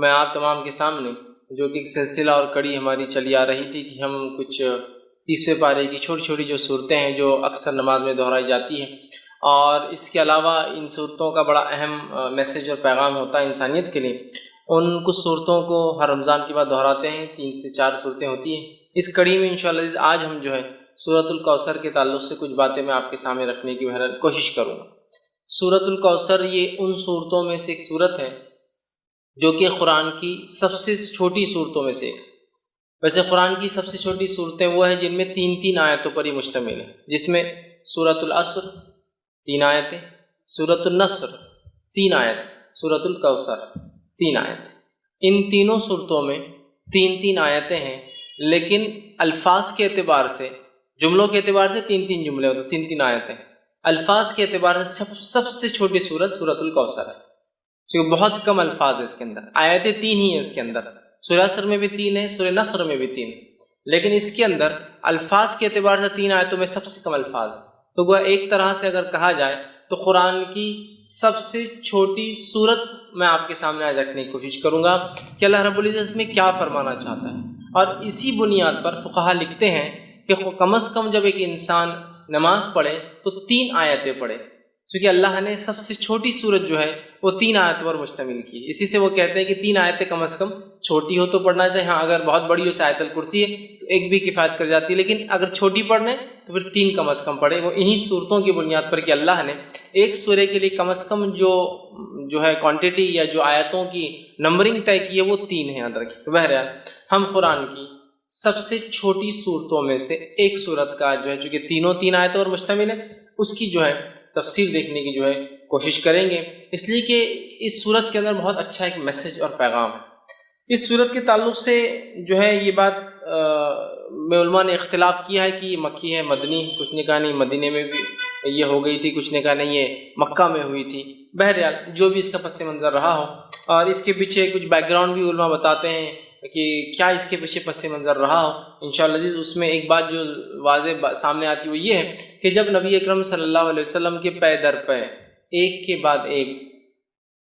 میں آپ تمام کے سامنے جو کہ ایک سلسلہ اور کڑی ہماری چلی آ رہی تھی کہ ہم کچھ 30ویں پارے کی چھوٹی چھوٹی جو صورتیں ہیں جو اکثر نماز میں دہرائی جاتی ہیں، اور اس کے علاوہ ان صورتوں کا بڑا اہم میسیج اور پیغام ہوتا ہے انسانیت کے لیے، ان کچھ صورتوں کو ہر رمضان کے بعد دہراتے ہیں۔ 3 سے 4 صورتیں ہوتی ہیں۔ اس کڑی میں انشاءاللہ آج ہم جو ہے سورۃ الکوثر کے تعلق سے کچھ باتیں میں آپ کے سامنے رکھنے کی بہرحال کوشش کروں گا۔ سورۃ الکوثر یہ ان صورتوں میں سے ایک صورت ہے جو کہ قرآن کی سب سے چھوٹی صورتوں میں سے ایک۔ ویسے قرآن کی سب سے چھوٹی صورتیں وہ ہیں جن میں 3 آیتوں پر ہی مشتمل ہے، جس میں سورۃ العصر 3 آیتیں، سورۃ النصر 3 آیت، سورۃ الکوثر 3 آیت۔ ان تینوں صورتوں میں 3 آیتیں ہیں، لیکن الفاظ کے اعتبار سے، جملوں کے اعتبار سے 3 جملے ہوتے، 3 آیتیں۔ الفاظ کے اعتبار سے سب سے چھوٹی صورت سورۃ الکوثر ہے، کیونکہ بہت کم الفاظ ہیں اس کے اندر، آیتیں 3 ہی ہیں اس کے اندر۔ سورہ عصر میں بھی 3 ہیں، سورہ نصر میں بھی 3 ہیں، لیکن اس کے اندر الفاظ کے اعتبار سے 3 آیتوں میں سب سے کم الفاظ ہیں۔ تو وہ ایک طرح سے اگر کہا جائے تو قرآن کی سب سے چھوٹی صورت میں آپ کے سامنے آج رکھنے کی کوشش کروں گا کہ اللہ رب العزت میں کیا فرمانا چاہتا ہے۔ اور اسی بنیاد پر فقہا لکھتے ہیں کہ کم از کم جب ایک انسان نماز پڑھے تو 3 آیتیں پڑھے، کیونکہ اللہ نے سب سے چھوٹی صورت جو ہے وہ 3 آیتوں پر مشتمل کی۔ اسی سے وہ کہتے ہیں کہ 3 آیتیں کم از کم چھوٹی ہو تو پڑھنا چاہیے، ہاں اگر بہت بڑی ہو آیت الکرسی ہے تو ایک بھی کفایت کر جاتی ہے، لیکن اگر چھوٹی پڑھنے تو پھر 3 کم از کم پڑھے۔ وہ انہی صورتوں کی بنیاد پر کہ اللہ نے ایک سورے کے لیے کم از کم جو ہے کوانٹٹی یا جو آیتوں کی نمبرنگ طے کی ہے وہ 3 ہے، یاد رکھیے۔ تو بہرحال ہم قرآن کی سب سے چھوٹی صورتوں میں سے ایک صورت کا جو ہے چونکہ 3 آیتوں پر مشتمل ہے، اس کی جو ہے تفسیر دیکھنے کی جو ہے کوشش کریں گے، اس لیے کہ اس صورت کے اندر بہت اچھا ایک میسج اور پیغام ہے۔ اس صورت کے تعلق سے جو ہے یہ بات میں علماء نے اختلاف کیا ہے کہ یہ مکی ہے مدنی، کچھ نے کہا نہیں مدینے میں بھی یہ ہو گئی تھی، کچھ نے کہا نہیں یہ مکہ میں ہوئی تھی۔ بہرحال جو بھی اس کا پس منظر رہا ہو، اور اس کے پیچھے کچھ بیک گراؤنڈ بھی علماء بتاتے ہیں کہ کیا اس کے پیچھے پس منظر رہا ہو، انشاءاللہ اس میں ایک بات جو واضح سامنے آتی وہ یہ ہے کہ جب نبی اکرم صلی اللہ علیہ وسلم کے پے در پے ایک کے بعد ایک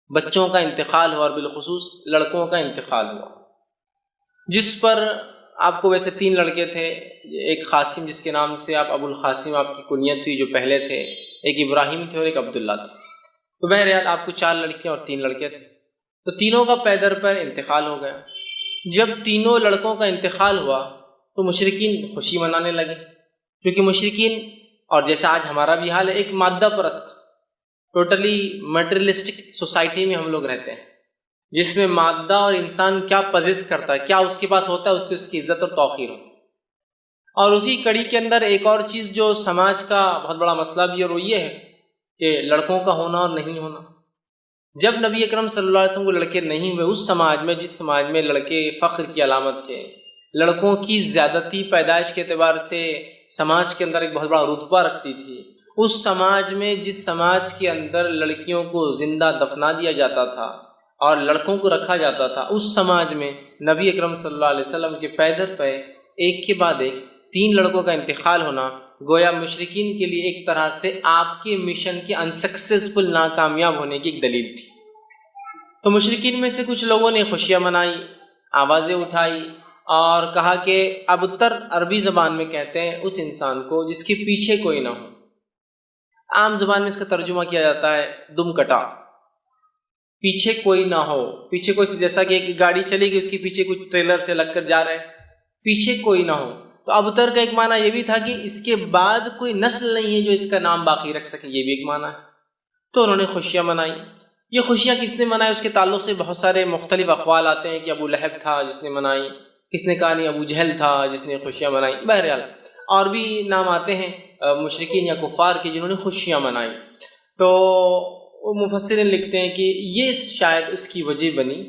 بچوں کا انتقال ہوا، اور بالخصوص لڑکوں کا انتقال ہوا، جس پر آپ کو ویسے 3 لڑکے تھے، ایک قاسم جس کے نام سے آپ ابو القاسم آپ کی کنیت تھی جو پہلے تھے، ایک ابراہیم تھے اور ایک عبداللہ تھے۔ تو بہرحال آپ کو 4 لڑکیاں اور 3 لڑکے تھے، تو تینوں کا پے در پے انتقال ہو گیا۔ جب تینوں لڑکوں کا انتقال ہوا تو مشرکین خوشی منانے لگے، کیونکہ مشرکین، اور جیسا آج ہمارا بھی حال ہے، ایک مادہ پرست ٹوٹلی میٹریلسٹک سوسائٹی میں ہم لوگ رہتے ہیں، جس میں مادہ اور انسان کیا پزیس کرتا ہے، کیا اس کے پاس ہوتا ہے، اس سے اس کی عزت اور توقیر ہوتی ہے۔ اور اسی کڑی کے اندر ایک اور چیز جو سماج کا بہت بڑا مسئلہ بھی ہے، اور وہ یہ ہے کہ لڑکوں کا ہونا اور نہیں ہونا۔ جب نبی اکرم صلی اللہ علیہ وسلم کو لڑکے نہیں ہوئے، اس سماج میں جس سماج میں لڑکے فخر کی علامت تھے، لڑکوں کی زیادتی پیدائش کے اعتبار سے سماج کے اندر ایک بہت بڑا رتبہ رکھتی تھی، اس سماج میں جس سماج کے اندر لڑکیوں کو زندہ دفنا دیا جاتا تھا اور لڑکوں کو رکھا جاتا تھا، اس سماج میں نبی اکرم صلی اللہ علیہ وسلم کے پے در پے ایک کے بعد ایک 3 لڑکوں کا انتقال ہونا گویا مشرکین کے لیے ایک طرح سے آپ کے مشن کے انسکسیسفل ناکامیاب ہونے کی ایک دلیل تھی۔ تو مشرکین میں سے کچھ لوگوں نے خوشیاں منائی، آوازیں اٹھائی، اور کہا کہ ابتر عربی زبان میں کہتے ہیں اس انسان کو جس کے پیچھے کوئی نہ ہو۔ عام زبان میں اس کا ترجمہ کیا جاتا ہے دم کٹا، پیچھے کوئی نہ ہو، پیچھے کوئی، جیسا کہ ایک گاڑی چلے گی اس کے پیچھے کچھ ٹریلر سے لگ کر جا رہے ہیں، پیچھے کوئی نہ ہو۔ تو ابتر کا ایک معنی یہ بھی تھا کہ اس کے بعد کوئی نسل نہیں ہے جو اس کا نام باقی رکھ سکے، یہ بھی ایک معنی ہے۔ تو انہوں نے خوشیاں منائی۔ یہ خوشیاں کس نے منائی، اس کے تعلق سے بہت سارے مختلف اقوال آتے ہیں کہ ابو لہب تھا جس نے منائی، کس نے کہا نہیں ابو جہل تھا جس نے خوشیاں منائی، بہرحال اور بھی نام آتے ہیں مشرکین یا کفار کے جنہوں نے خوشیاں منائی۔ تو مفسرین لکھتے ہیں کہ یہ شاید اس کی وجہ بنی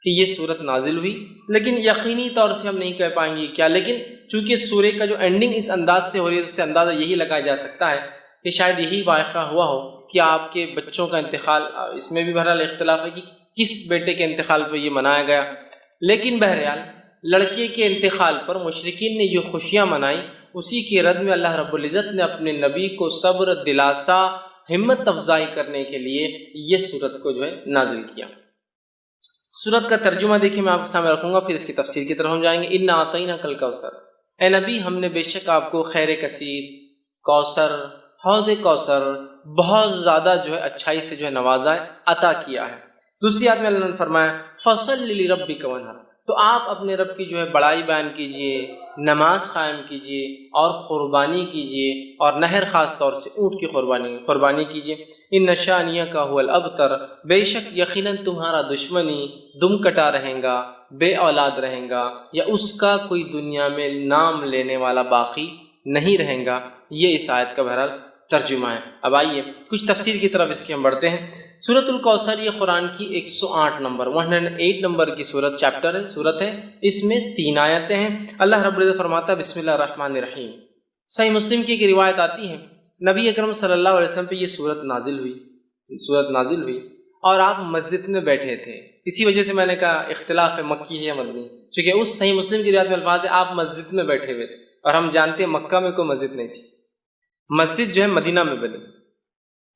کہ یہ صورت نازل ہوئی، لیکن یقینی طور سے ہم نہیں کہہ پائیں گے کیا، لیکن چونکہ سورے کا جو اینڈنگ اس انداز سے ہو رہی ہے، اس سے اندازہ یہی لگایا جا سکتا ہے کہ شاید یہی واقعہ ہوا ہو کہ آپ کے بچوں کا انتقال، اس میں بھی بہرحال اختلاف ہے کہ کس بیٹے کے انتقال پہ یہ منایا گیا، لیکن بہرحال لڑکے کے انتقال پر مشرکین نے جو خوشیاں منائی، اسی کی رد میں اللہ رب العزت نے اپنے نبی کو صبر، دلاسا، ہمت افزائی کرنے کے لیے یہ صورت کو جو ہے نازل کیا۔ سورت کا ترجمہ دیکھیے میں آپ کے سامنے رکھوں گا، پھر اس کی تفسیر کی طرف ہم جائیں گے۔ انا اعطیناک الکوثر، اے نبی ہم نے بے شک آپ کو خیر کثیر، کوثر، حوض کوثر بہت زیادہ جو ہے اچھائی سے جو ہے نوازا ہے، عطا کیا ہے۔ دوسری آیت میں اللہ نے فرمایا فصل لربک وانحر، تو آپ اپنے رب کی جو ہے بڑائی بیان کیجئے، نماز قائم کیجئے اور قربانی کیجئے، اور نہر خاص طور سے اونٹ کی قربانی کیجئے۔ ان شانیک هو الابتر، بے شک یقیناً تمہارا دشمنی دم کٹا رہے گا، بے اولاد رہے گا، یا اس کا کوئی دنیا میں نام لینے والا باقی نہیں رہے گا۔ یہ اس آیت کا بہرحال ترجمہ ہے۔ اب آئیے کچھ تفسیر کی طرف اس کی ہم بڑھتے ہیں۔ سورۃ الکوثر یہ قرآن کی 108 نمبر کی سورت ہے۔ اس میں 3 آیتیں ہیں۔ اللہ رب العزت فرماتا ہے بسم اللہ الرحمن الرحیم۔ صحیح مسلم کی ایک روایت آتی ہے نبی اکرم صلی اللہ علیہ وسلم پہ یہ سورت نازل ہوئی اور آپ مسجد میں بیٹھے تھے۔ اسی وجہ سے میں نے کہا اختلاف ہے مکی ہے یا مدنی، کیونکہ اس صحیح مسلم کی روایت میں الفاظ ہے آپ مسجد میں بیٹھے ہوئے تھے، اور ہم جانتے ہیں مکہ میں کوئی مسجد نہیں تھی، مسجد جو ہے مدینہ میں بنی،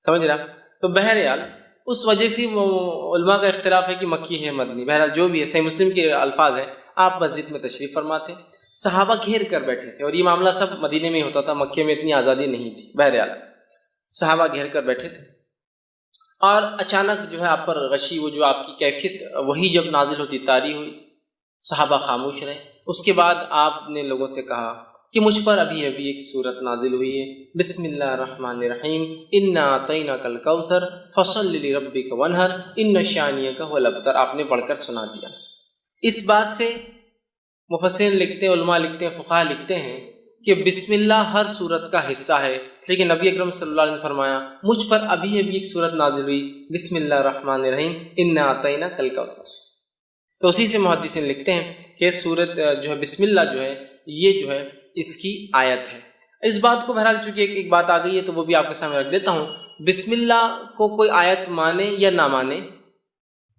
سمجھ رہا؟ تو بہرحال اس وجہ سے علماء کا اختلاف ہے کہ مکی ہے مدنی، بہرحال جو بھی ہے صحیح مسلم کے الفاظ ہیں آپ مسجد میں تشریف فرماتے، صحابہ گھیر کر بیٹھے تھے، اور یہ معاملہ سب مدینے میں ہوتا تھا، مکے میں اتنی آزادی نہیں تھی۔ بہرحال صحابہ گھیر کر بیٹھے تھے، اور اچانک جو ہے آپ پر غشی، وہ جو آپ کی کیفیت وہی جب نازل ہوتی طاری ہوئی، صحابہ خاموش رہے۔ اس کے بعد آپ نے لوگوں سے کہا کہ مجھ پر ابھی ایک صورت نازل ہوئی ہے، بسم اللہ الرحمن الرحیم، انا اعطیناک الکوثر فصل لربک وانحر ان شانیک هو الابتر، آپ نے پڑھ کر سنا دیا۔ اس بات سے مفسرین لکھتے ہیں، علماء لکھتے ہیں، فقہاء لکھتے ہیں کہ بسم اللہ ہر صورت کا حصہ ہے، لیکن نبی اکرم صلی اللہ علیہ وسلم نے فرمایا مجھ پر ابھی ایک صورت نازل ہوئی، بسم اللہ الرحمن الرحیم انا اعطیناک الکوثر۔ تو اسی سے محدثین لکھتے ہیں کہ صورت جو ہے بسم اللہ جو ہے یہ جو ہے اس کی آیت ہے۔ اس بات کو بہرحال چونکہ ایک بات آ گئی ہے تو وہ بھی آپ کے سامنے رکھ دیتا ہوں۔ بسم اللہ کو کوئی آیت مانے یا نہ مانے،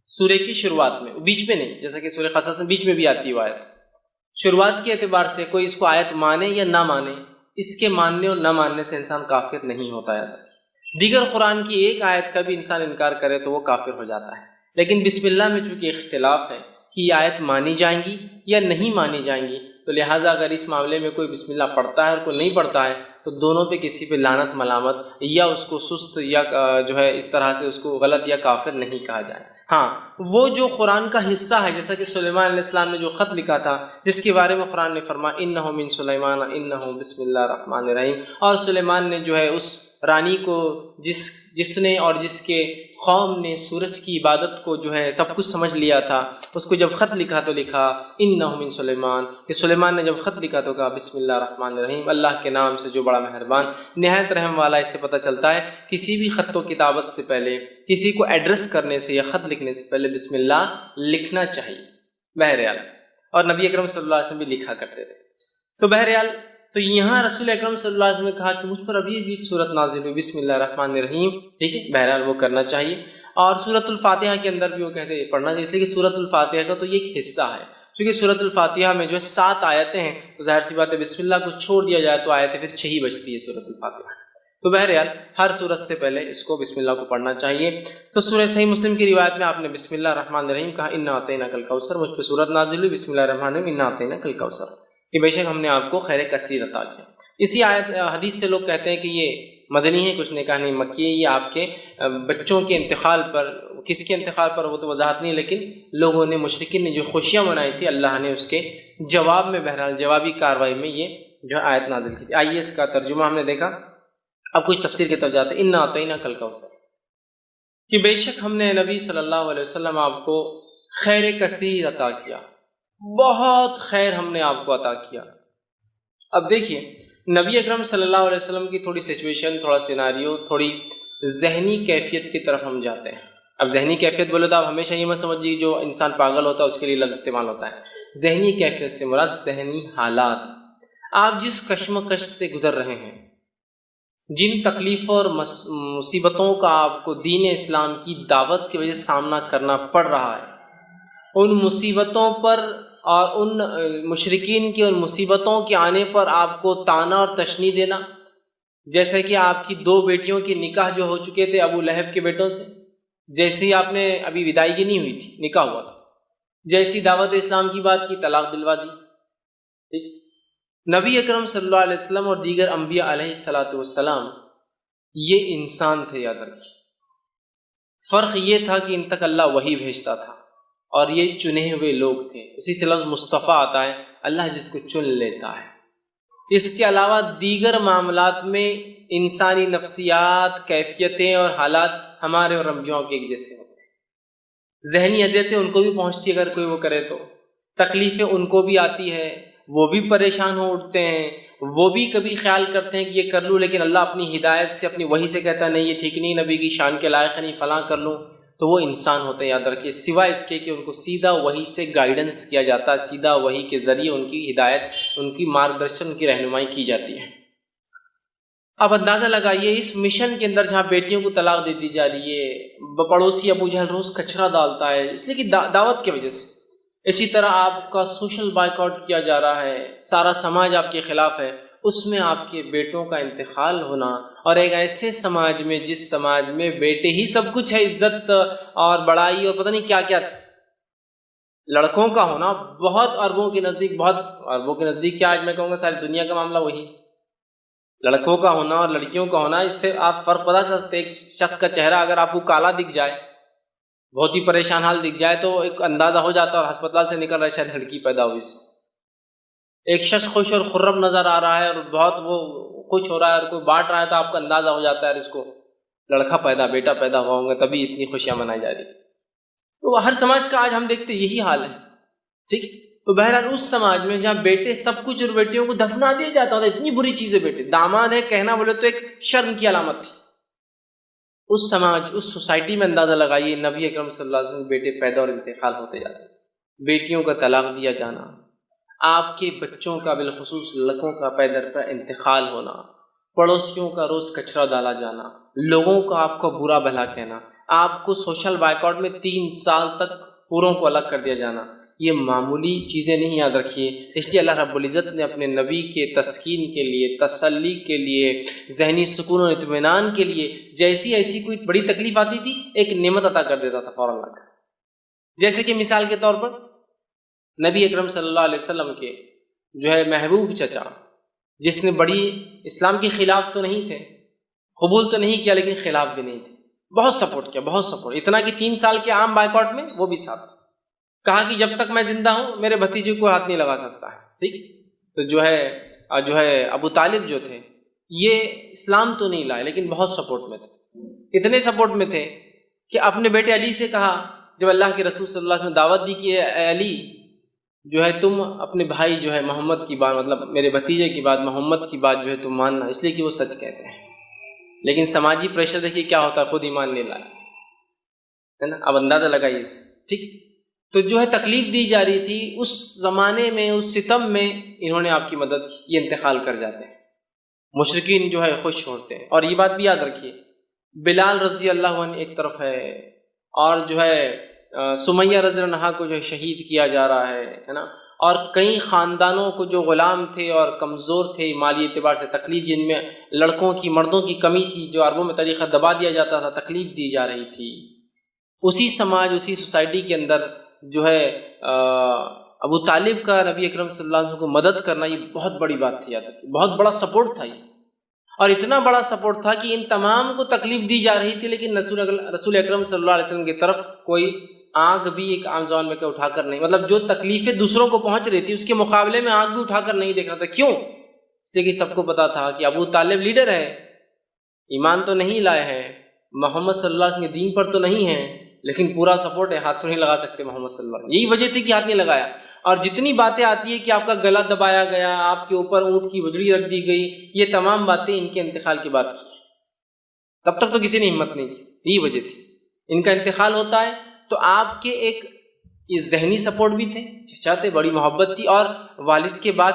سورے کی شروعات میں، بیچ میں نہیں، جیسا کہ سورہ قصص میں بیچ میں بھی آتی ہے وہ آیت، شروعات کے اعتبار سے کوئی اس کو آیت مانے یا نہ مانے، اس کے ماننے اور نہ ماننے سے انسان کافر نہیں ہوتا ہے۔ دیگر قرآن کی ایک آیت کا بھی انسان انکار کرے تو وہ کافر ہو جاتا ہے، لیکن بسم اللہ میں چونکہ اختلاف ہے کہ یہ آیت مانی جائیں گی یا نہیں مانی جائیں گی، تو لہٰذا اگر اس معاملے میں کوئی بسم اللہ پڑھتا ہے اور کوئی نہیں پڑھتا ہے تو دونوں پہ کسی پہ لعنت ملامت یا اس کو سست یا جو ہے اس طرح سے اس کو غلط یا کافر نہیں کہا جائے۔ ہاں وہ جو قرآن کا حصہ ہے، جیسا کہ سلیمان علیہ السلام نے جو خط لکھا تھا جس کے بارے میں قرآن نے فرمایا انہ من سلیمان انہ بسم اللہ الرحمن الرحیم، اور سلیمان نے جو ہے اس رانی کو جس نے اور جس کے قوم نے سورج کی عبادت کو جو ہے سب کچھ سمجھ لیا تھا، اس کو جب خط لکھا تو لکھا انہ من سلیمان، کہ سلیمان نے جب خط لکھا تو کہا بسم اللہ الرحمن الرحیم، اللہ کے نام سے جو بڑا مہربان نہایت رحم والا۔ اس سے پتہ چلتا ہے کسی بھی خط و کتابت سے پہلے، کسی کو ایڈریس کرنے سے یا خط لکھنے سے پہلے بسم اللہ لکھنا چاہیے بہرحال، اور نبی اکرم صلی اللہ علیہ وسلم بھی لکھا کرتے تھے۔ تو بہرحال تو یہاں رسول اکرم صلی اللہ علیہ وسلم نے کہا کہ مجھ پر ابھی ایک صورت نازل ہوئی بسم اللہ الرحمن الرحیم، ٹھیک ہے، بہرحال وہ کرنا چاہیے۔ اور سورۃ الفاتحہ کے اندر بھی وہ کہتے ہیں پڑھنا چاہیے، اس لیے کہ سورۃ الفاتحہ کا تو یہ ایک حصہ ہے، چونکہ سورۃ الفاتحہ میں جو ہے 7 آیتیں ہیں، تو ظاہر سی بات ہے بسم اللہ کو چھوڑ دیا جائے تو آیتیں پھر 6 ہی بچتی ہے سورۃ الفاتحہ۔ تو بہرحال ہر صورت سے پہلے اس کو بسم اللہ کو پڑھنا چاہیے۔ تو سورہ صحیح مسلم کی روایت میں آپ نے بسم اللہ الرحمن الرحیم کہا انا اعطیناک الکوثر، مجھ پہ صورت نازل ہوئی بسم اللہ الرحمن الرحیم انا اعطیناک الکوثر، کہ بے شک ہم نے آپ کو خیر کثیر عطا کیا۔ اسی آیت حدیث سے لوگ کہتے ہیں کہ یہ مدنی ہے، کچھ نے کہا نہیں مکی ہے، یہ آپ کے بچوں کے انتقال پر، کس کے انتقال پر وہ تو وضاحت نہیں، لیکن لوگوں نے مشرکین نے جو خوشیاں منائی تھی اللہ نے اس کے جواب میں بہرحال جوابی کارروائی میں یہ جو آیت نازل کی تھی۔ آئیے اس کا ترجمہ ہم نے دیکھا، اب کچھ تفسیر کی طرف جاتے ہیں۔ انا اعطیناک الکوثر، کہ بے شک ہم نے نبی صلی اللہ علیہ وسلم آپ کو خیر کثیر عطا کیا، بہت خیر ہم نے آپ کو عطا کیا۔ اب دیکھیے نبی اکرم صلی اللہ علیہ وسلم کی تھوڑی سچویشن، تھوڑا سیناریو، تھوڑی ذہنی کیفیت کی طرف ہم جاتے ہیں۔ اب ذہنی کیفیت بولے تو آپ ہمیشہ یہ مت سمجھیے جو انسان پاگل ہوتا ہے اس کے لیے لفظ استعمال ہوتا ہے۔ ذہنی کیفیت سے مراد ذہنی حالات، آپ جس کشمکش سے گزر رہے ہیں، جن تکلیفوں اور مصیبتوں کا آپ کو دین اسلام کی دعوت کی وجہ سے سامنا کرنا پڑ رہا ہے، ان مصیبتوں پر اور ان مشرکین کی ان مصیبتوں کے آنے پر آپ کو طعنہ اور تشنیع دینا، جیسے کہ آپ کی 2 بیٹیوں کے نکاح جو ہو چکے تھے ابو لہب کے بیٹوں سے، جیسے ہی آپ نے ابھی ودائیگی نہیں ہوئی تھی، نکاح ہوا تھا، جیسی دعوت اسلام کی بات کی، طلاق دلوا دی. ٹھیک. نبی اکرم صلی اللہ علیہ وسلم اور دیگر انبیاء علیہ الصلاۃ والسلام یہ انسان تھے، یاد رکھیے. فرق یہ تھا کہ ان تک اللہ وحی بھیجتا تھا اور یہ چنے ہوئے لوگ تھے. اسی سے لفظ مصطفیٰ آتا ہے، اللہ جس کو چن لیتا ہے. اس کے علاوہ دیگر معاملات میں انسانی نفسیات، کیفیتیں اور حالات ہمارے اور انبیاء کے ایک جیسے ہوتے ہیں. ذہنی اذیتیں ان کو بھی پہنچتی ہے، اگر کوئی وہ کرے تو تکلیفیں ان کو بھی آتی ہے، وہ بھی پریشان ہو اٹھتے ہیں، وہ بھی کبھی خیال کرتے ہیں کہ یہ کر لوں، لیکن اللہ اپنی ہدایت سے، اپنی وحی سے کہتا ہے نہیں یہ ٹھیک نہیں، نبی کی شان کے لائق ہے، نہیں فلاں کر لوں. تو وہ انسان ہوتے ہیں، یاد رکھیے، سوائے اس کے کہ ان کو سیدھا وحی سے گائیڈنس کیا جاتا ہے، سیدھا وحی کے ذریعے ان کی ہدایت، ان کی مارگدرشن، ان کی رہنمائی کی جاتی ہے. اب اندازہ لگائیے اس مشن کے اندر جہاں بیٹیوں کو طلاق دے دی جا رہی ہے، پڑوسی ابو جہل روز کچرا ڈالتا ہے اس لیے کہ دعوت کی وجہ سے. اسی طرح آپ کا سوشل بائیکاٹ کیا جا رہا ہے، سارا سماج آپ کے خلاف ہے، اس میں آپ کے بیٹوں کا انتقال ہونا، اور ایک ایسے سماج میں جس سماج میں بیٹے ہی سب کچھ ہے، عزت اور بڑائی اور پتہ نہیں کیا کیا، لڑکوں کا ہونا بہت اربوں کے نزدیک، بہت اربوں کے نزدیک کیا، آج میں کہوں گا ساری دنیا کا معاملہ وہی. لڑکوں کا ہونا اور لڑکیوں کا ہونا، اس سے آپ فرق پتا سکتے. ایک شخص کا چہرہ اگر آپ کو کالا دکھ جائے، بہت ہی پریشان حال دکھ جائے، تو ایک اندازہ ہو جاتا ہے اور ہسپتال سے نکل رہا ہے شاید لڑکی پیدا ہوئی سے. ایک شخص خوش اور خرم نظر آ رہا ہے اور بہت وہ خوش ہو رہا ہے اور کوئی بانٹ رہا ہے، تو آپ کا اندازہ ہو جاتا ہے اس کو لڑکا پیدا، بیٹا پیدا ہوا ہوں گے، تبھی اتنی خوشیاں منائی جا رہی. تو ہر سماج کا آج ہم دیکھتے یہی حال ہے. ٹھیک. تو بہرحال اس سماج میں جہاں بیٹے سب کچھ اور بیٹیوں کو دفنا دیا جاتا ہوتا، اتنی بری چیزیں، بیٹے داماد ہے کہنا بولے تو ایک شرم کی علامت تھی. اس سماج، اس سوسائٹی میں اندازہ لگائیے نبی اکرم صلی اللہ علیہ وسلم بیٹے پیدا اور انتقال ہوتے جاتے، بیٹیوں کا طلاق دیا جانا، آپ کے بچوں کا بالخصوص لڑکوں کا پیدر پر انتقال ہونا، پڑوسیوں کا روز کچرا ڈالا جانا، لوگوں کا آپ کو برا بھلا کہنا، آپ کو سوشل بائیکاٹ میں 3 سال تک پوروں کو الگ کر دیا جانا، یہ معمولی چیزیں نہیں، یاد رکھیے. اس لیے اللہ رب العزت نے اپنے نبی کے تسکین کے لیے، تسلی کے لیے، ذہنی سکون و اطمینان کے لیے جیسی ایسی کوئی بڑی تکلیف آتی تھی، ایک نعمت عطا کر دیتا تھا فوراً. جیسے کہ مثال کے طور پر نبی اکرم صلی اللہ علیہ وسلم کے جو ہے محبوب چچا، جس نے بڑی اسلام کے خلاف تو نہیں تھے، قبول تو نہیں کیا، لیکن خلاف بھی نہیں تھے، بہت سپورٹ کیا، بہت سپورٹ، اتنا کہ 3 سال کے عام بائیکاٹ میں وہ بھی ساتھ. کہا کہ جب تک میں زندہ ہوں میرے بھتیجے کو ہاتھ نہیں لگا سکتا ہے. ٹھیک. تو جو ہے ابو طالب جو تھے، یہ اسلام تو نہیں لائے لیکن بہت سپورٹ میں تھے. اتنے سپورٹ میں تھے کہ اپنے بیٹے علی سے کہا، جب اللہ کے رسول صلی اللہ علیہ وسلم نے دعوت دی کہ اے علی جو ہے تم اپنے بھائی جو ہے محمد کی بات، مطلب میرے بھتیجے کی بات، محمد کی بات جو ہے تم ماننا، اس لیے کہ وہ سچ کہتے ہیں. لیکن سماجی پریشر دیکھیے کیا ہوتا ہے، خود ایمان نہیں لائے، ہے نا. اب اندازہ لگائیے اس. ٹھیک. تو جو ہے تکلیف دی جا رہی تھی اس زمانے میں، اس ستم میں انہوں نے آپ کی مدد کی، یہ انتقال کر جاتے ہیں. مشرکین جو ہے خوش ہوتے ہیں. اور یہ بات بھی یاد رکھیے، بلال رضی اللہ عنہ ایک طرف ہے، اور جو ہے سمیہ رضی اللہ عنہا کو جو ہے شہید کیا جا رہا ہے نا. اور کئی خاندانوں کو جو غلام تھے اور کمزور تھے مالی اعتبار سے، تکلیف جن میں لڑکوں کی، مردوں کی کمی تھی، جو عربوں میں طریقہ دبا دیا جاتا تھا، تکلیف دی جا رہی تھی. اسی سماج، اسی سوسائٹی کے اندر جو ہے ابو طالب کا نبی اکرم صلی اللہ علیہ وسلم کو مدد کرنا، یہ بہت بڑی بات تھی، بہت بڑا سپورٹ تھا یہ. اور اتنا بڑا سپورٹ تھا کہ ان تمام کو تکلیف دی جا رہی تھی، لیکن رسول اکرم صلی اللہ علیہ وسلم کی طرف کوئی آنکھ بھی ایک عام زبان میں اٹھا کر نہیں، مطلب جو تکلیفیں دوسروں کو پہنچ رہی تھی اس کے مقابلے میں آنکھ بھی اٹھا کر نہیں دیکھ رہا تھا. کیوں؟ اس لیے کہ سب کو پتا تھا کہ ابو طالب لیڈر ہے، ایمان تو نہیں لائے ہیں، محمد صلی اللہ علیہ وسلم کے دین پر تو نہیں ہے، لیکن پورا سپورٹ ہے، ہاتھ تو نہیں لگا سکتے محمد صلی اللہ علیہ وسلم. یہی وجہ تھی کہ ہاتھ نہیں لگایا. اور جتنی باتیں آتی ہیں کہ آپ کا گلا دبایا گیا، آپ کے اوپر اونٹ کی وجڑی رکھ دی گئی، یہ تمام باتیں ان کے انتقال کی بات کی. تب تک تو کسی نے ہمت نہیں کی. یہی وجہ تھی. ان کا انتقال ہوتا ہے تو آپ کے ایک یہ ذہنی سپورٹ بھی تھے، چچا تھے، بڑی محبت تھی، اور والد کے بعد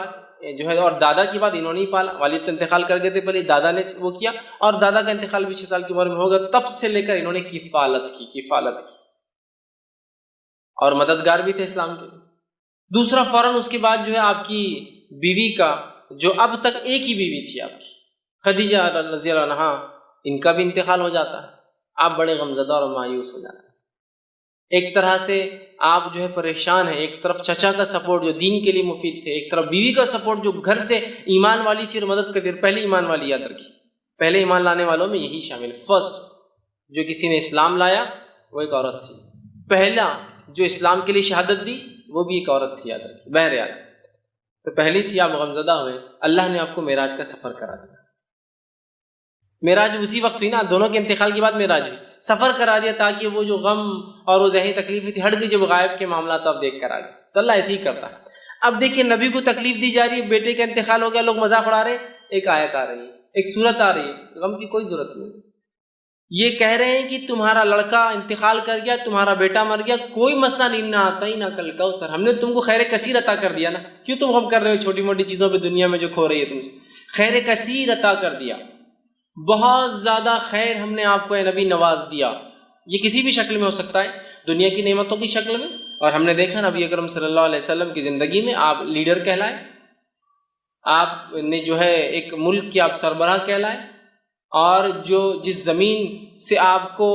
جو ہے اور دادا کے بعد انہوں نے ہی پالا. والد تو انتقال کر گئے تھے، پہلے دادا نے وہ کیا، اور دادا کا انتقال بھی 6 سال کی عمر میں ہوگا. تب سے لے کر انہوں نے کفالت کی اور مددگار بھی تھے اسلام کے. دوسرا فوراً اس کے بعد جو ہے آپ کی بیوی کا، جو اب تک ایک ہی بیوی تھی آپ کی، خدیجہ رضی اللہ عنہا، ان کا بھی انتقال ہو جاتا ہے. آپ بڑے غمزدہ اور مایوس ہو جاتے ہیں. ایک طرح سے آپ جو ہے پریشان ہیں، ایک طرف چچا کا سپورٹ جو دین کے لیے مفید تھے، ایک طرف بیوی کا سپورٹ جو گھر سے ایمان والی تھی اور مدد کرتی۔ پہلے ایمان والی یاد رکھی، پہلے ایمان لانے والوں میں یہی شامل، فرسٹ جو کسی نے اسلام لایا وہ ایک عورت تھی، پہلا جو اسلام کے لیے شہادت دی وہ بھی ایک عورت تھی، یاد رکھی۔ بہرحال تو پہلی تھی، آپ غمزدہ ہوئے، اللہ نے آپ کو معراج کا سفر کرا دیا۔ معراج اسی وقت ہوئی نا، دونوں کے انتقال کے بعد معراج ہوئی، سفر کرا دیا تاکہ وہ جو غم اور وہ ذہنی تکلیف تھی ہٹ گئی، جب غائب کے معاملات آپ دیکھ کر آ گئے۔ تو اللہ ایسے ہی کرتا ہے۔ اب دیکھیے نبی کو تکلیف دی جا رہی ہے، بیٹے کا انتقال ہو گیا، لوگ مذاق اڑا رہے، ایک آیت آ رہی ہے، ایک سورت آ رہی ہے، غم کی کوئی ضرورت نہیں۔ یہ کہہ رہے ہیں کہ تمہارا لڑکا انتقال کر گیا، تمہارا بیٹا مر گیا، کوئی مسئلہ نہیں، نہ آتا ہی نہ کل کوثر، ہم نے تم کو خیر کثیر عطا کر دیا نا، کیوں تم غم کر رہے ہو چھوٹی موٹی چیزوں پہ دنیا میں جو کھو رہی ہے تم سے؟ خیر کثیر عطا کر دیا، بہت زیادہ خیر ہم نے آپ کو اے نبی نواز دیا۔ یہ کسی بھی شکل میں ہو سکتا ہے، دنیا کی نعمتوں کی شکل میں، اور ہم نے دیکھا نبی اکرم صلی اللہ علیہ وسلم کی زندگی میں آپ لیڈر کہلائے، آپ نے جو ہے ایک ملک کے آپ سربراہ کہلائے، اور جس زمین سے آپ کو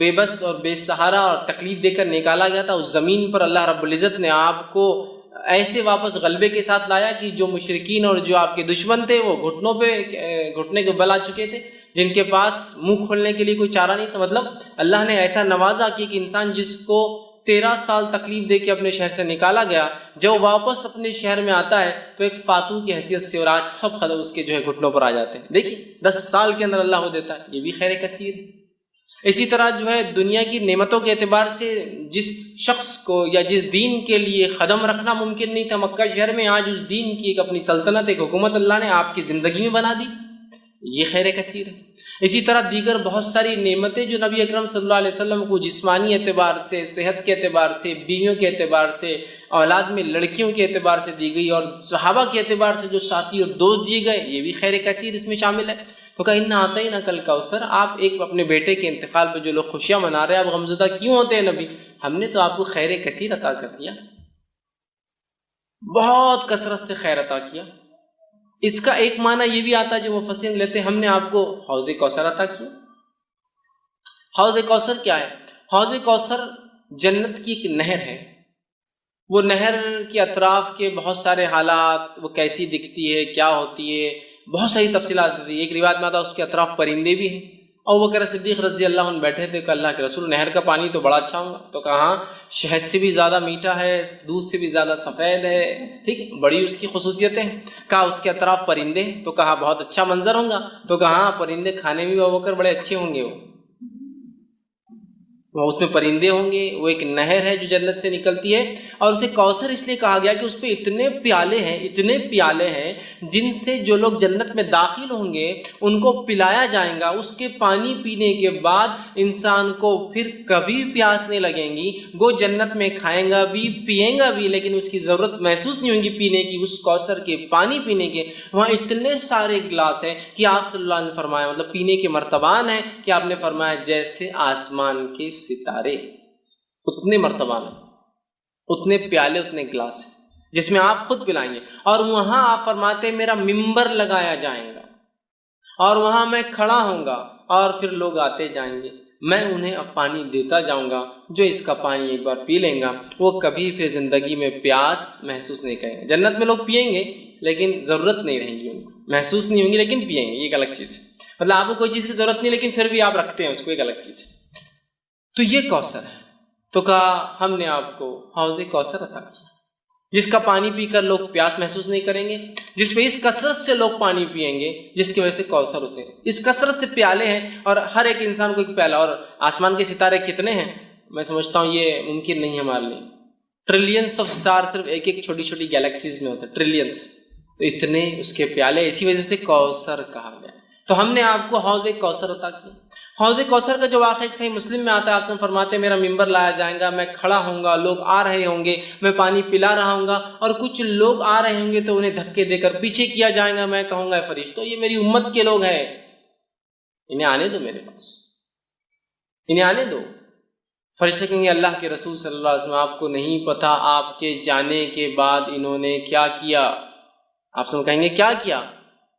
بے بس اور بے سہارا اور تکلیف دے کر نکالا گیا تھا، اس زمین پر اللہ رب العزت نے آپ کو ایسے واپس غلبے کے ساتھ لایا کہ جو مشرکین اور جو آپ کے دشمن تھے وہ گھٹنے کو بل آ چکے تھے، جن کے پاس منہ کھولنے کے لیے کوئی چارہ نہیں تھا۔ مطلب اللہ نے ایسا نوازا کہ ایک انسان جس کو 13 سال تکلیف دے کے اپنے شہر سے نکالا گیا، جب واپس اپنے شہر میں آتا ہے تو ایک فاتح کی حیثیت سے، اور آج سب خطر اس کے جو ہے گھٹنوں پر آ جاتے ہیں۔ دیکھیے 10 سال کے اندر اللہ کو دیتا ہے، یہ بھی خیر کثیر ہے۔ اسی طرح جو ہے دنیا کی نعمتوں کے اعتبار سے جس شخص کو یا جس دین کے لیے قدم رکھنا ممکن نہیں تھا مکہ شہر میں، آج اس دین کی ایک اپنی سلطنت، ایک حکومت اللہ نے آپ کی زندگی میں بنا دی، یہ خیر کثیر ہے۔ اسی طرح دیگر بہت ساری نعمتیں جو نبی اکرم صلی اللہ علیہ وسلم کو جسمانی اعتبار سے، صحت کے اعتبار سے، بیویوں کے اعتبار سے، اولاد میں لڑکیوں کے اعتبار سے دی گئی، اور صحابہ کے اعتبار سے جو ساتھی اور دوست دیے گئے، یہ بھی خیر کثیر اس میں شامل ہے۔ تو کہا اِنَّا أَعْطَيْنَاكَ الْكَوْثَرَ، آپ ایک اپنے بیٹے کے انتقال پہ جو لوگ خوشیاں منا رہے ہیں، آپ غمزدہ کیوں ہوتے ہیں نبی؟ ہم نے تو آپ کو خیر کثیر عطا کر دیا، بہت کثرت سے خیر عطا کیا۔ اس کا ایک معنی یہ بھی آتا ہے جو مفسرین لیتے ہیں، ہم نے آپ کو حوض کوثر عطا کیا۔ حوض کوثر کیا ہے؟ حوض کوثر جنت کی ایک نہر ہے، وہ نہر کے اطراف کے بہت سارے حالات، وہ کیسی دکھتی ہے، کیا ہوتی ہے، بہت ساری تفصیلات ہوتی ہے۔ ایک روایت میں آتا ہے اس کے اطراف پرندے بھی ہیں، اور وہ بکر صدیق رضی اللہ عنہ بیٹھے تھے کہ اللہ کے رسول، نہر کا پانی تو بڑا اچھا ہوگا، تو کہا شہد سے بھی زیادہ میٹھا ہے، دودھ سے بھی زیادہ سفید ہے، ٹھیک ہے، بڑی اس کی خصوصیتیں ہیں۔ کہا اس کے اطراف پرندے، تو کہا بہت اچھا منظر ہوگا، تو کہا پرندے کھانے میں بھی بکر بڑے اچھے ہوں گے، وہ اس میں پرندے ہوں گے، وہ ایک نہر ہے جو جنت سے نکلتی ہے، اور اسے کوثر اس لیے کہا گیا کہ اس پہ اتنے پیالے ہیں جن سے جو لوگ جنت میں داخل ہوں گے ان کو پلایا جائیں گا، اس کے پانی پینے کے بعد انسان کو پھر کبھی پیاس نہیں لگیں گی، وہ جنت میں کھائیں گا بھی پیئیں گا بھی، لیکن اس کی ضرورت محسوس نہیں ہوگی پینے کی، اس کوثر کے پانی پینے کے۔ وہاں اتنے سارے گلاس ہیں کہ آپ صلی اللہ علیہ وسلم نے فرمایا، مطلب پینے کے مرتبان ہیں کہ آپ نے فرمایا جیسے آسمان کے ستارے، اتنے مرتبان ہیں، اتنے پیالے، اتنے گلاس ہیں جس میں آپ خود پلائیں گے۔ اور وہاں آپ فرماتے ہیں میرا ممبر لگایا جائے گا، اور وہاں میں کھڑا ہوں گا، اور پھر لوگ آتے جائیں گے، میں انہیں اب پانی دیتا جاؤں گا، جو اس کا پانی ایک بار پی لیں گا وہ کبھی پھر زندگی میں پیاس محسوس نہیں کریں گے۔ جنت میں لوگ پئیں گے لیکن ضرورت نہیں رہیں گی، ان کو محسوس نہیں ہوں گی لیکن پئیں گے، یہ ایک الگ چیز ہے۔ مطلب آپ کو کوئی چیز کی ضرورت نہیں لیکن پھر بھی آپ رکھتے ہیں اس کو، ایک الگ چیز ہے۔ تو یہ کوثر ہے، تو کہا ہم نے آپ کو حوض کوثر عطا کیا، جس کا پانی پی کر لوگ پیاس محسوس نہیں کریں گے، جس پہ اس کثرت سے لوگ پانی پئیں گے، جس کی وجہ سے کوثر اسے، اس کثرت سے پیالے ہیں، اور ہر ایک انسان کو ایک پیالہ۔ اور آسمان کے ستارے کتنے ہیں؟ میں سمجھتا ہوں یہ ممکن نہیں ہے ہمارے لیے، ٹریلینس آف سٹار صرف ایک ایک چھوٹی چھوٹی گیلیکسیز میں ہوتے ہیں، ٹریلینس، تو اتنے اس کے پیالے، اسی وجہ سے کوثر کہا گیا۔ تو ہم نے آپ کو حوض کوثر عطا کیا۔ حوض کوثر کا جو واقعہ ایک صحیح مسلم میں آتا ہے، آپ نے فرماتے ہیں میرا ممبر لایا جائے گا، میں کھڑا ہوں گا، لوگ آ رہے ہوں گے، میں پانی پلا رہا ہوں گا، اور کچھ لوگ آ رہے ہوں گے تو انہیں دھکے دے کر پیچھے کیا جائے گا، میں کہوں گا فرشتوں یہ میری امت کے لوگ ہیں، انہیں آنے دو میرے پاس، انہیں آنے دو۔ فرشتے کہیں گے اللہ کے رسول صلی اللہ علیہ وسلم آپ کو نہیں پتہ آپ کے جانے کے بعد انہوں نے کیا کیا؟ آپ سب کہیں گے کیا؟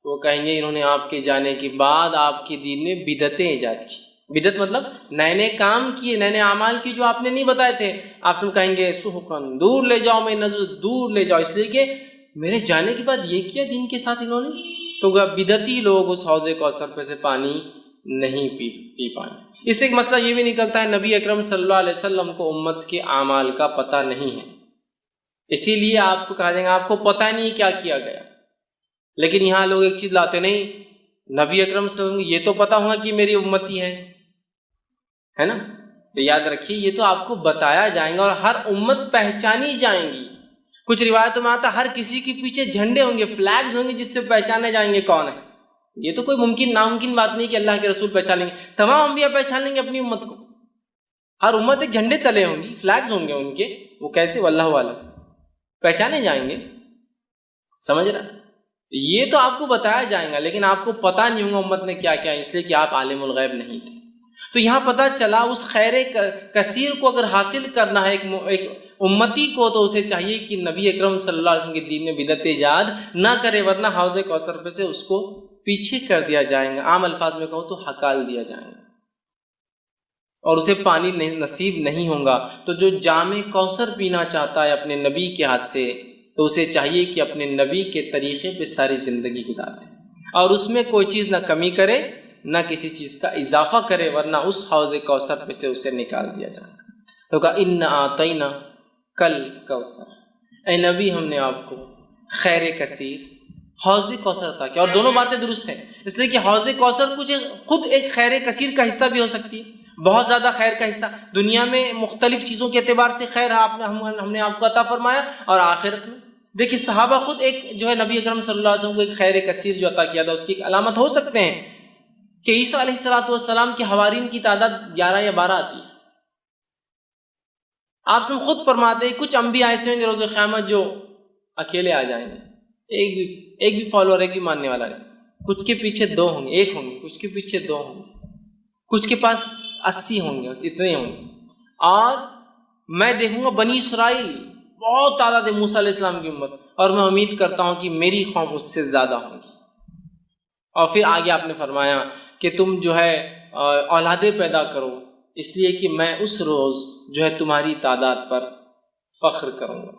وہ کہیں گے انہوں نے آپ کے جانے کے بعد آپ کے دین میں بدعتیں ایجاد کی۔ بدعت مطلب نئے نئے کام کیے، نئے نئے اعمال کی جو آپ نے نہیں بتائے تھے. آپ سب کہیں گے سحقاً، دور لے جاؤ میں نظر، دور لے جاؤ، اس لیے کہ میرے جانے کے بعد یہ کیا دین کے ساتھ انہوں نے. تو بدعتی لوگ اس حوض کوثر پہ سے پانی نہیں پی پائیں. اس سے ایک مسئلہ یہ بھی نکلتا ہے نبی اکرم صلی اللہ علیہ وسلم کو امت کے اعمال کا پتہ نہیں ہے، اسی لیے آپ کو کہا جائے گا آپ کو پتہ نہیں کیا کیا گیا. لیکن یہاں لوگ ایک چیز لاتے نہیں، نبی اکرم صلی اللہ علیہ وسلم یہ تو پتہ ہوگا کہ میری امتی ہے نا. تو یاد رکھیے یہ تو آپ کو بتایا جائیں گا اور ہر امت پہچانی جائیں گی. کچھ روایتوں میں آتا ہر کسی کے پیچھے جھنڈے ہوں گے، فلیگز ہوں گے جس سے پہچانے جائیں گے کون ہے. یہ تو کوئی ناممکن بات نہیں کہ اللہ کے رسول پہچان لیں گے. تمام انبیاء پہچان لیں گے اپنی امت کو. ہر امت ایک جھنڈے تلے ہوں گی، فلیگز ہوں گے ان کے، وہ کیسے واللہ عالم پہچانے جائیں گے. سمجھ رہا؟ یہ تو آپ کو بتایا جائے گا لیکن آپ کو پتہ نہیں ہوگا امت نے کیا کیا، اس لیے کہ آپ عالم الغیب نہیں تھے. تو یہاں پتہ چلا اس خیر کثیر کو اگر حاصل کرنا ہے ایک امتی کو، تو اسے چاہیے کہ نبی اکرم صلی اللہ علیہ وسلم کے دین میں بدعت ایجاد نہ کرے، ورنہ حوض کوثر پہ سے اس کو پیچھے کر دیا جائے گا. عام الفاظ میں کہوں تو ہکال دیا جائے گا اور اسے پانی نصیب نہیں ہوگا. تو جو جام کوثر پینا چاہتا ہے اپنے نبی کے ہاتھ سے، تو اسے چاہیے کہ اپنے نبی کے طریقے پہ ساری زندگی گزارے اور اس میں کوئی چیز نہ کمی کرے نہ کسی چیز کا اضافہ کرے، ورنہ اس حوض کوثر پہ سے اسے نکال دیا جائے گا. تو کہا انا اعطینا کل کوثر، اے نبی ہم نے آپ کو خیر کثیر حوض کوثر عطا کیا. اور دونوں باتیں درست ہیں، اس لیے کہ حوض کوثر کچھ خود ایک خیر کثیر کا حصہ بھی ہو سکتی ہے، بہت زیادہ خیر کا حصہ. دنیا میں مختلف چیزوں کے اعتبار سے خیر ہم نے آپ کو عطا فرمایا، اور آخرت میں دیکھیے صحابہ خود ایک جو ہے نبی اکرم صلی اللہ علیہ وسلم کو ایک خیر کثیر جو عطا کیا تھا، اس کی ایک علامت ہو سکتے ہیں کہ عیسیٰ علیہ السلام کے حوارین کی تعداد 11 یا 12 آتی ہے. آپ سے خود فرماتے ہیں کچھ انبیاء ایسے ہوں گے روز قیامت جو اکیلے آ جائیں گے، ایک بھی فالوور، ایک بھی ماننے والا نہیں. کچھ کے پیچھے 2 ہوں گے، 1 ہوں گے، کچھ کے پیچھے 2 ہوں گے، کچھ کے پاس 80 ہوں گے، بس اتنے ہوں گے. اور میں دیکھوں گا بنی اسرائیل بہت تعداد ہے موسیٰ علیہ السلام کی امت، اور میں امید کرتا ہوں کہ میری قوم اس سے زیادہ ہوگی. اور پھر آگے آپ نے فرمایا کہ تم جو ہے اولادیں پیدا کرو، اس لیے کہ میں اس روز جو ہے تمہاری تعداد پر فخر کروں گا.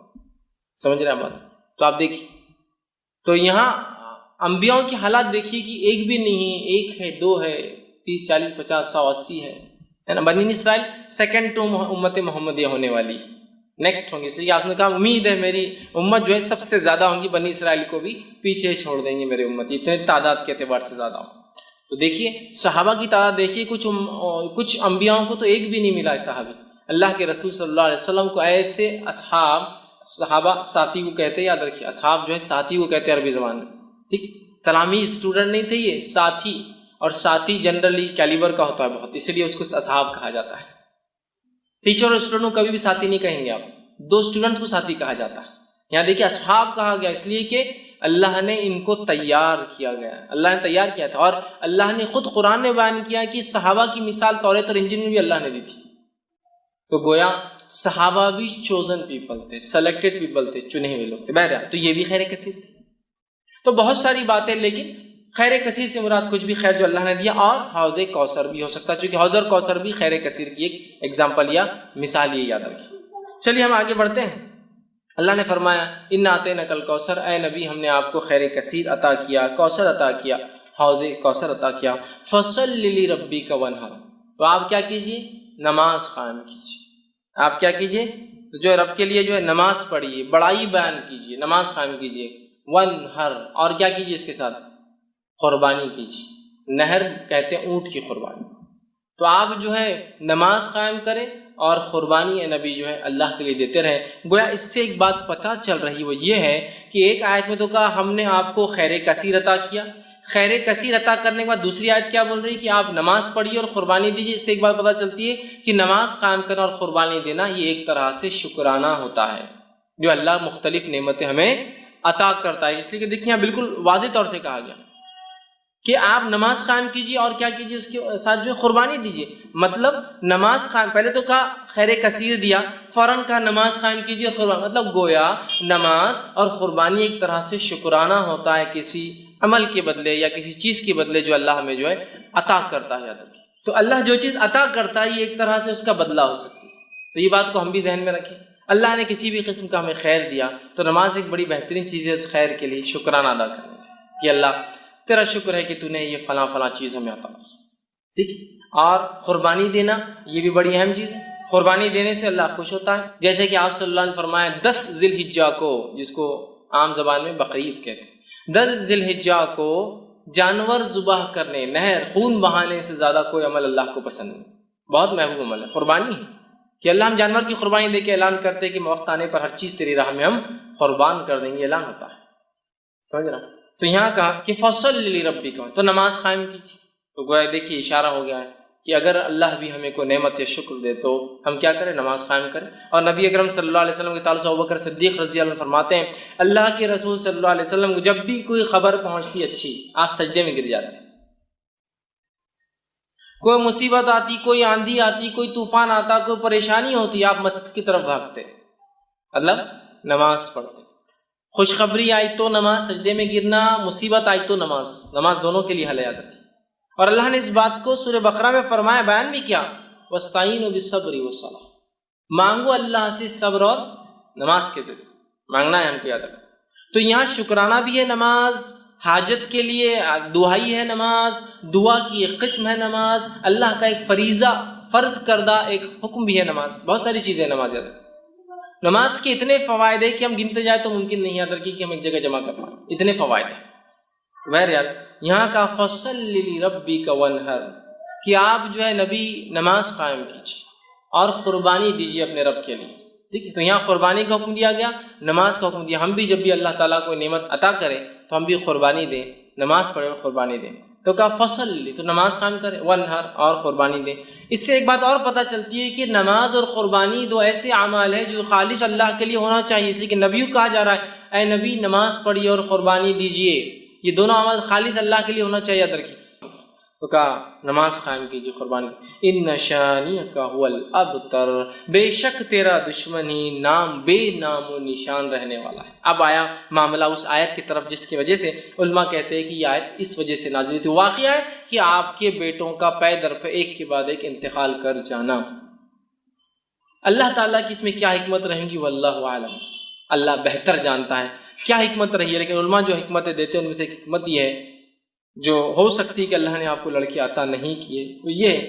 سمجھ رہے ہیں بات؟ تو آپ دیکھیے، تو یہاں انبیاء کی حالات دیکھیے کہ ایک بھی نہیں ہے، 1 ہے، 2 ہے، 30 40 50 100 80 ہے نا. بنی اسرائیل سیکنڈ ٹو امت محمدیہ ہونے والی، نیکسٹ ہوں گی. اس لیے آپ نے کہا امید ہے میری امت جو ہے سب سے زیادہ ہوں گی، بنی اسرائیل کو بھی پیچھے چھوڑ دیں گے میرے امت، اتنے تعداد کے اعتبار سے زیادہ ہوں. تو دیکھیے صحابہ کی تعداد دیکھیے، کچھ انبیاءوں کو تو ایک بھی نہیں ملا ہے صحابی. اللہ کے رسول صلی اللہ علیہ وسلم کو ایسے صحابہ ساتھی کو کہتے ہیں، یاد رکھیے اصحاب جو ہے ساتھی کو کہتے ہیں عربی زبان میں. ٹھیک، تلامید اسٹوڈنٹ نہیں تھے یہ، ساتھی. اور ساتھی جنرلی کیلیبر کا ہوتا ہے بہت، اسی لیے اس کو اصحاب کہا جاتا ہے. ٹیچر اور اسٹوڈنٹ کو کبھی بھی ساتھی نہیں کہیں گے آپ، 2 اسٹوڈنٹس کو ساتھی کہا جاتا ہے. یہاں دیکھیے اصحاب کہا گیا اس لیے کہ اللہ نے ان کو تیار کیا گیا، اللہ نے تیار کیا تھا. اور اللہ نے خود قرآن میں بیان کیا کہ صحابہ کی مثال توریت اور انجیل میں بھی اللہ نے دی تھی. تو گویا صحابہ بھی چوزن پیپل تھے، سلیکٹڈ پیپل تھے، چنے ہوئے لوگ تھے. بہرحال تو یہ بھی خیر کثیر تھی. تو بہت ساری باتیں، لیکن خیر کثیر سے مراد کچھ بھی خیر جو اللہ نے دیا. اور حوض کوثر بھی ہو سکتا ہے، چونکہ حوض کوثر بھی خیر کثیر کی ایک ایگزامپل یا مثال یہ یاد رکھیے. چلیے ہم آگے بڑھتے ہیں. اللہ نے فرمایا انا اعطیناک الکوثر، اے نبی ہم نے آپ کو خیر کثیر عطا کیا، کوثر عطا کیا، حوض کوثر عطا کیا. فصلی لربک وانحر، تو آپ کیا کیجئے؟ نماز قائم کیجئے. آپ کیا کیجئے؟ تو جو رب کے لیے جو ہے نماز پڑھیے، بڑائی بیان کیجئے، نماز قائم کیجئے. وانحر، اور کیا کیجئے اس کے ساتھ؟ قربانی کیجئے. نہر کہتے ہیں اونٹ کی قربانی. تو آپ جو ہے نماز قائم کریں اور قربانی نبی جو ہے اللہ کے لیے دیتے رہے. گویا اس سے ایک بات پتہ چل رہی وہ یہ ہے کہ ایک آیت میں تو کہا ہم نے آپ کو خیر کثیر عطا کیا، خیر کثیر عطا کرنے کے بعد دوسری آیت کیا بول رہی ہے کہ آپ نماز پڑھیے اور قربانی دیجیے. اس سے ایک بات پتہ چلتی ہے کہ نماز قائم کرنا اور قربانی دینا یہ ایک طرح سے شکرانہ ہوتا ہے جو اللہ مختلف نعمتیں ہمیں عطا کرتا ہے. اس لیے کہ دیکھیے یہاں بالکل واضح طور سے کہا گیا کہ آپ نماز قائم کیجیے اور کیا کیجیے؟ اس کے ساتھ جو ہے قربانی دیجیے. مطلب نماز قائم، پہلے تو کہا خیر کثیر دیا، فوراً کہا نماز قائم کیجیے قربانی. مطلب گویا نماز اور قربانی ایک طرح سے شکرانہ ہوتا ہے کسی عمل کے بدلے یا کسی چیز کے بدلے جو اللہ ہمیں جو ہے عطا کرتا ہے. یاد رکھیے تو اللہ جو چیز عطا کرتا ہے یہ ایک طرح سے اس کا بدلہ ہو سکتی ہے. تو یہ بات کو ہم بھی ذہن میں رکھیں. اللہ نے کسی بھی قسم کا ہمیں خیر دیا تو نماز ایک بڑی بہترین چیز ہے اس خیر کے لیے شکرانہ ادا کرنے کہ اللہ تیرا شکر ہے کہ تو نے یہ فلاں فلاں چیز ہمیں عطا کی. ٹھیک ہے. اور قربانی دینا یہ بھی بڑی اہم چیز ہے. قربانی دینے سے اللہ خوش ہوتا ہے. جیسے کہ آپ صلی اللہ علیہ وسلم فرمایا 10 ذی الحجہ کو، جس کو عام زبان میں بقرعید کہتے ہیں، 10 ذی الحجہ کو جانور ذبح کرنے، نہر خون بہانے سے زیادہ کوئی عمل اللہ کو پسند نہیں. بہت محبوب عمل ہے قربانی ہے کہ اللہ ہم جانور کی قربانی دے کے اعلان کرتے کہ وقت آنے پر ہر چیز تیری راہ میں ہم قربان کر دیں گے، اعلان ہوتا ہے. سمجھ رہا؟ تو یہاں کہا کہ فصل لربک، تو نماز قائم کیجیے. تو گویا دیکھیے اشارہ ہو گیا ہے کہ اگر اللہ بھی ہمیں کوئی نعمت یا شکر دے تو ہم کیا کریں؟ نماز قائم کریں. اور نبی اکرم صلی اللہ علیہ وسلم کے تعلق سے ابوبکر صدیق رضی اللہ عنہ فرماتے ہیں اللہ کے رسول صلی اللہ علیہ وسلم کو جب بھی کوئی خبر پہنچتی اچھی آپ سجدے میں گر جاتے ہیں. کوئی مصیبت آتی، کوئی آندھی آتی، کوئی طوفان آتا، کوئی پریشانی ہوتی، آپ مسجد کی طرف بھاگتے، مطلب نماز پڑھتے. خوشخبری آئی تو نماز، سجدے میں گرنا، مصیبت آئی تو نماز. نماز دونوں کے لیے حل یاد رکھی. اور اللہ نے اس بات کو سورہ بقرہ میں فرمایا، بیان بھی کیا، وَاسْتَعِينُوا بِالصَّبْرِ وَالصَّلَاةِ، مانگو اللہ سے صبر اور نماز کے ذریعے مانگنا ہے ہم کو یاد رکھنا. تو یہاں شکرانہ بھی ہے نماز، حاجت کے لیے دعائی ہے نماز، دعا کی ایک قسم ہے نماز، اللہ کا ایک فریضہ فرض کردہ ایک حکم بھی ہے نماز. بہت ساری چیزیں نماز یاد. نماز کے اتنے فوائد ہیں کہ ہم گنتے جائیں تو ممکن نہیں یاد رکھی کہ ہم ایک جگہ جمع کر پائیں، اتنے فوائد ہیں. تو بہرحال یہاں کا فصل لربک وانحر کہ آپ جو ہے نبی نماز قائم کیجیے اور قربانی دیجیے اپنے رب کے لیے. ٹھیک ہے. تو یہاں قربانی کا حکم دیا گیا، نماز کا حکم دیا. ہم بھی جب بھی اللہ تعالیٰ کو نعمت عطا کرے تو ہم بھی قربانی دیں، نماز پڑھیں اور قربانی دیں. تو کہا فصل لی، تو نماز قائم کرے، وانحر اور قربانی دیں. اس سے ایک بات اور پتہ چلتی ہے کہ نماز اور قربانی دو ایسے اعمال ہیں جو خالص اللہ کے لیے ہونا چاہیے. اس لیے کہ نبی کو کہا جا رہا ہے اے نبی نماز پڑھیے اور قربانی دیجیے. یہ دونوں اعمال خالص اللہ کے لیے ہونا چاہیے، یاد رکھیے. تو کہا نماز قائم کیجیے، قربانی. ان شانئک هو الابتر، بے شک تیرا دشمن ہی نام بے نام و نشان رہنے والا ہے. اب آیا معاملہ اس آیت کی طرف جس کی وجہ سے علماء کہتے ہیں کہ یہ آیت اس وجہ سے نازل ہوئی. واقعہ ہے کہ آپ کے بیٹوں کا پے در پہ ایک کے بعد ایک انتقال کر جانا. اللہ تعالیٰ کی اس میں کیا حکمت رہیں گی واللہ اعلم، اللہ بہتر جانتا ہے کیا حکمت رہی ہے. لیکن علماء جو حکمتیں دیتے ہیں ان میں سے ایک حکمت یہ ہے جو ہو سکتی کہ اللہ نے آپ کو لڑکی عطا نہیں کیے، وہ یہ ہے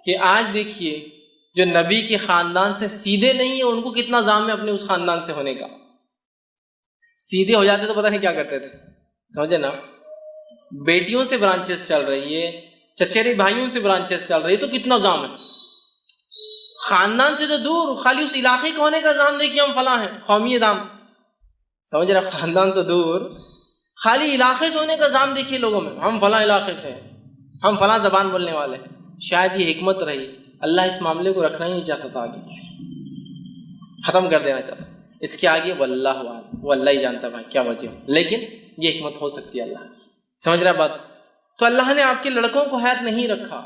کہ آج دیکھیے جو نبی کے خاندان سے سیدھے نہیں ہیں ان کو کتنا زام ہے اپنے اس خاندان سے ہونے کا. سیدھے ہو جاتے تو پتہ نہیں کیا کرتے تھے. سمجھے نا؟ بیٹیوں سے برانچز چل رہی ہے، چچیرے بھائیوں سے برانچز چل رہی ہے، تو کتنا زام ہے. خاندان سے تو دور، خالی اس علاقے کا ہونے کا زام دیکھیے ہم فلاں ہیں، قومی زام. سمجھ رہا؟ خاندان تو دور، خالی علاقے سے ہونے کا زام دیکھیے لوگوں میں، ہم فلاں علاقے سے ہیں، ہم فلاں زبان بولنے والے. شاید یہ حکمت رہی، اللہ اس معاملے کو رکھنا ہی نہیں چاہتا تھا، آگے ختم کر دینا چاہتا. اس کے آگے واللہ اعلم، وہ اللہ ہی جانتا بھائی کیا وجہ ہو، لیکن یہ حکمت ہو سکتی ہے اللہ کی. سمجھ رہا بات؟ تو اللہ نے آپ کے لڑکوں کو حیات نہیں رکھا.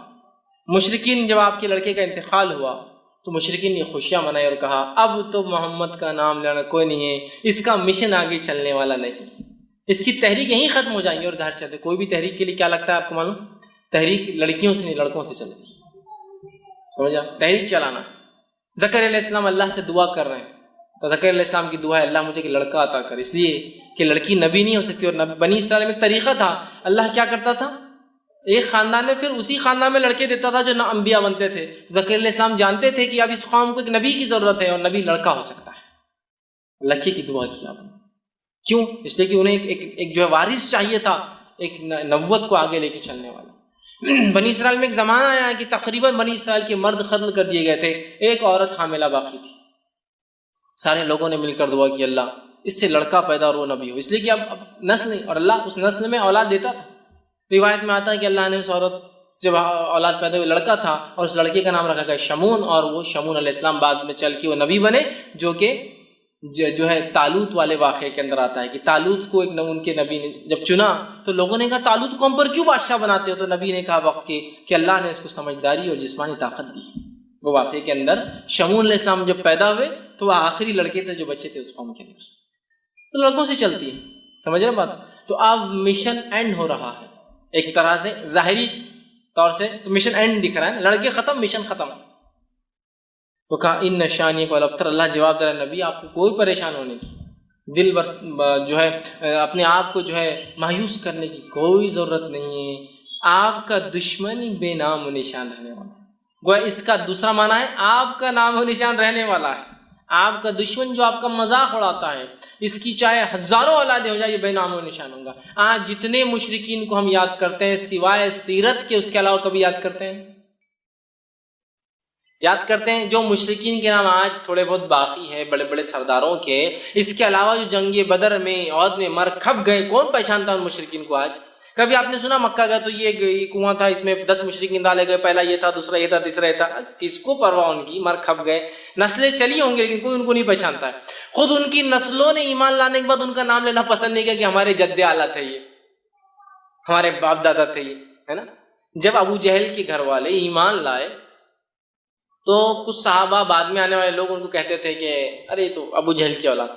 مشرکین جب آپ کے لڑکے کا انتقال ہوا تو مشرکین نے خوشیاں منائی اور کہا اب تو محمد کا نام لینا کوئی نہیں ہے، اس کا مشن آگے چلنے والا نہیں، اس کی تحریک یہیں ختم ہو جائیں گی. اور ظاہر سے کوئی بھی تحریک کے لیے کیا لگتا ہے آپ کو معلوم؟ تحریک لڑکیوں سے نہیں لڑکوں سے چلتی ہے. سمجھا؟ تحریک چلانا. زکریا علیہ السلام اللہ سے دعا کر رہے ہیں تو زکریا علیہ السلام کی دعا ہے اللہ مجھے کہ لڑکا عطا کر، اس لیے کہ لڑکی نبی نہیں ہو سکتی. اور بنی اسرائیل میں ایک طریقہ تھا، اللہ کیا کرتا تھا ایک خاندان میں پھر اسی خاندان میں لڑکے دیتا تھا جو نہ انبیاء بنتے تھے. زکریا علیہ السلام جانتے تھے کہ اب اس قوم کو ایک نبی کی ضرورت ہے اور نبی لڑکا ہو سکتا ہے. لڑکے کی دعا کی آپ نے. کیوں؟ اس لیے کہ انہیں ایک جو ہے وارث چاہیے تھا، ایک نبوت کو آگے لے کے چلنے والا. بنی اسرائیل میں ایک زمانہ آیا ہے کہ تقریباً بنی اسرائیل کے مرد قتل کر دیے گئے تھے، ایک عورت حاملہ باقی تھی. سارے لوگوں نے مل کر دعا کی اللہ اس سے لڑکا پیدا اور وہ نبی ہو، اس لیے کہ اب نسل نہیں، اور اللہ اس نسل میں اولاد دیتا تھا. روایت میں آتا ہے کہ اللہ نے اس عورت جب اولاد پیدا ہوئی لڑکا تھا اور اس لڑکے کا نام رکھا گیا شمون، اور وہ شمون علیہ السلام بعد میں چل کے وہ نبی بنے، جو کہ جو ہے طالوت والے واقعے کے اندر آتا ہے کہ طالوت کو ایک ان کے نبی نے جب چنا تو لوگوں نے کہا طالوت کو ہم پر کیوں بادشاہ بناتے ہو؟ تو نبی نے کہا وقت کے کہ اللہ نے اس کو سمجھداری اور جسمانی طاقت دی. وہ واقعے کے اندر شمون علیہ السلام جب پیدا ہوئے تو وہ آخری لڑکے تھے جو بچے تھے اس قوم کے اندر. تو لڑکوں سے چلتی ہے. سمجھ رہے بات؟ تو اب مشن اینڈ ہو رہا ہے ایک طرح سے ظاہری طور سے تو مشن اینڈ دکھ رہا ہے، لڑکے ختم مشن ختم. تو کہا ان شانی کو الابتر، اللہ جواب دے رہا نبی آپ کو کوئی پریشان ہونے کی، دل جو ہے اپنے آپ کو جو ہے مایوس کرنے کی کوئی ضرورت نہیں ہے. آپ کا دشمن ہی بے نام و نشان رہنے والا ہے. گویا اس کا دوسرا معنی ہے آپ کا نام و نشان رہنے والا ہے. آپ کا دشمن جو آپ کا مذاق اڑاتا ہے، اس کی چاہے ہزاروں اولادیں ہو جائے، یہ بے نام و نشان ہوگا. آج جتنے مشرکین کو ہم یاد کرتے ہیں سوائے سیرت کے، اس کے علاوہ کبھی یاد کرتے ہیں؟ یاد کرتے ہیں؟ جو مشرکین کے نام آج تھوڑے بہت باقی ہیں بڑے بڑے سرداروں کے، اس کے علاوہ جو جنگ بدر میں عہد میں مر کھپ گئے، کون پہچانتا ہے ان مشرکین کو آج؟ کبھی آپ نے سنا مکہ گیا تو یہ کنواں تھا، اس میں 10 مشرکین ڈالے گئے، پہلا یہ تھا، دوسرا یہ تھا، تیسرا یہ تھا؟ کس کو پرواہ ان کی، مر کھپ گئے. نسلیں چلی ہوں گی لیکن کوئی ان کو نہیں پہچانتا ہے. خود ان کی نسلوں نے ایمان لانے کے بعد ان کا نام لینا پسند نہیں کیا کہ ہمارے جد اعلیٰ تھے، یہ ہمارے باپ دادا تھے، یہ ہے نا. جب ابو جہل کے گھر والے ایمان لائے تو کچھ صحابہ بعد میں آنے والے لوگ ان کو کہتے تھے کہ ارے تو ابو جہل کی اولاد.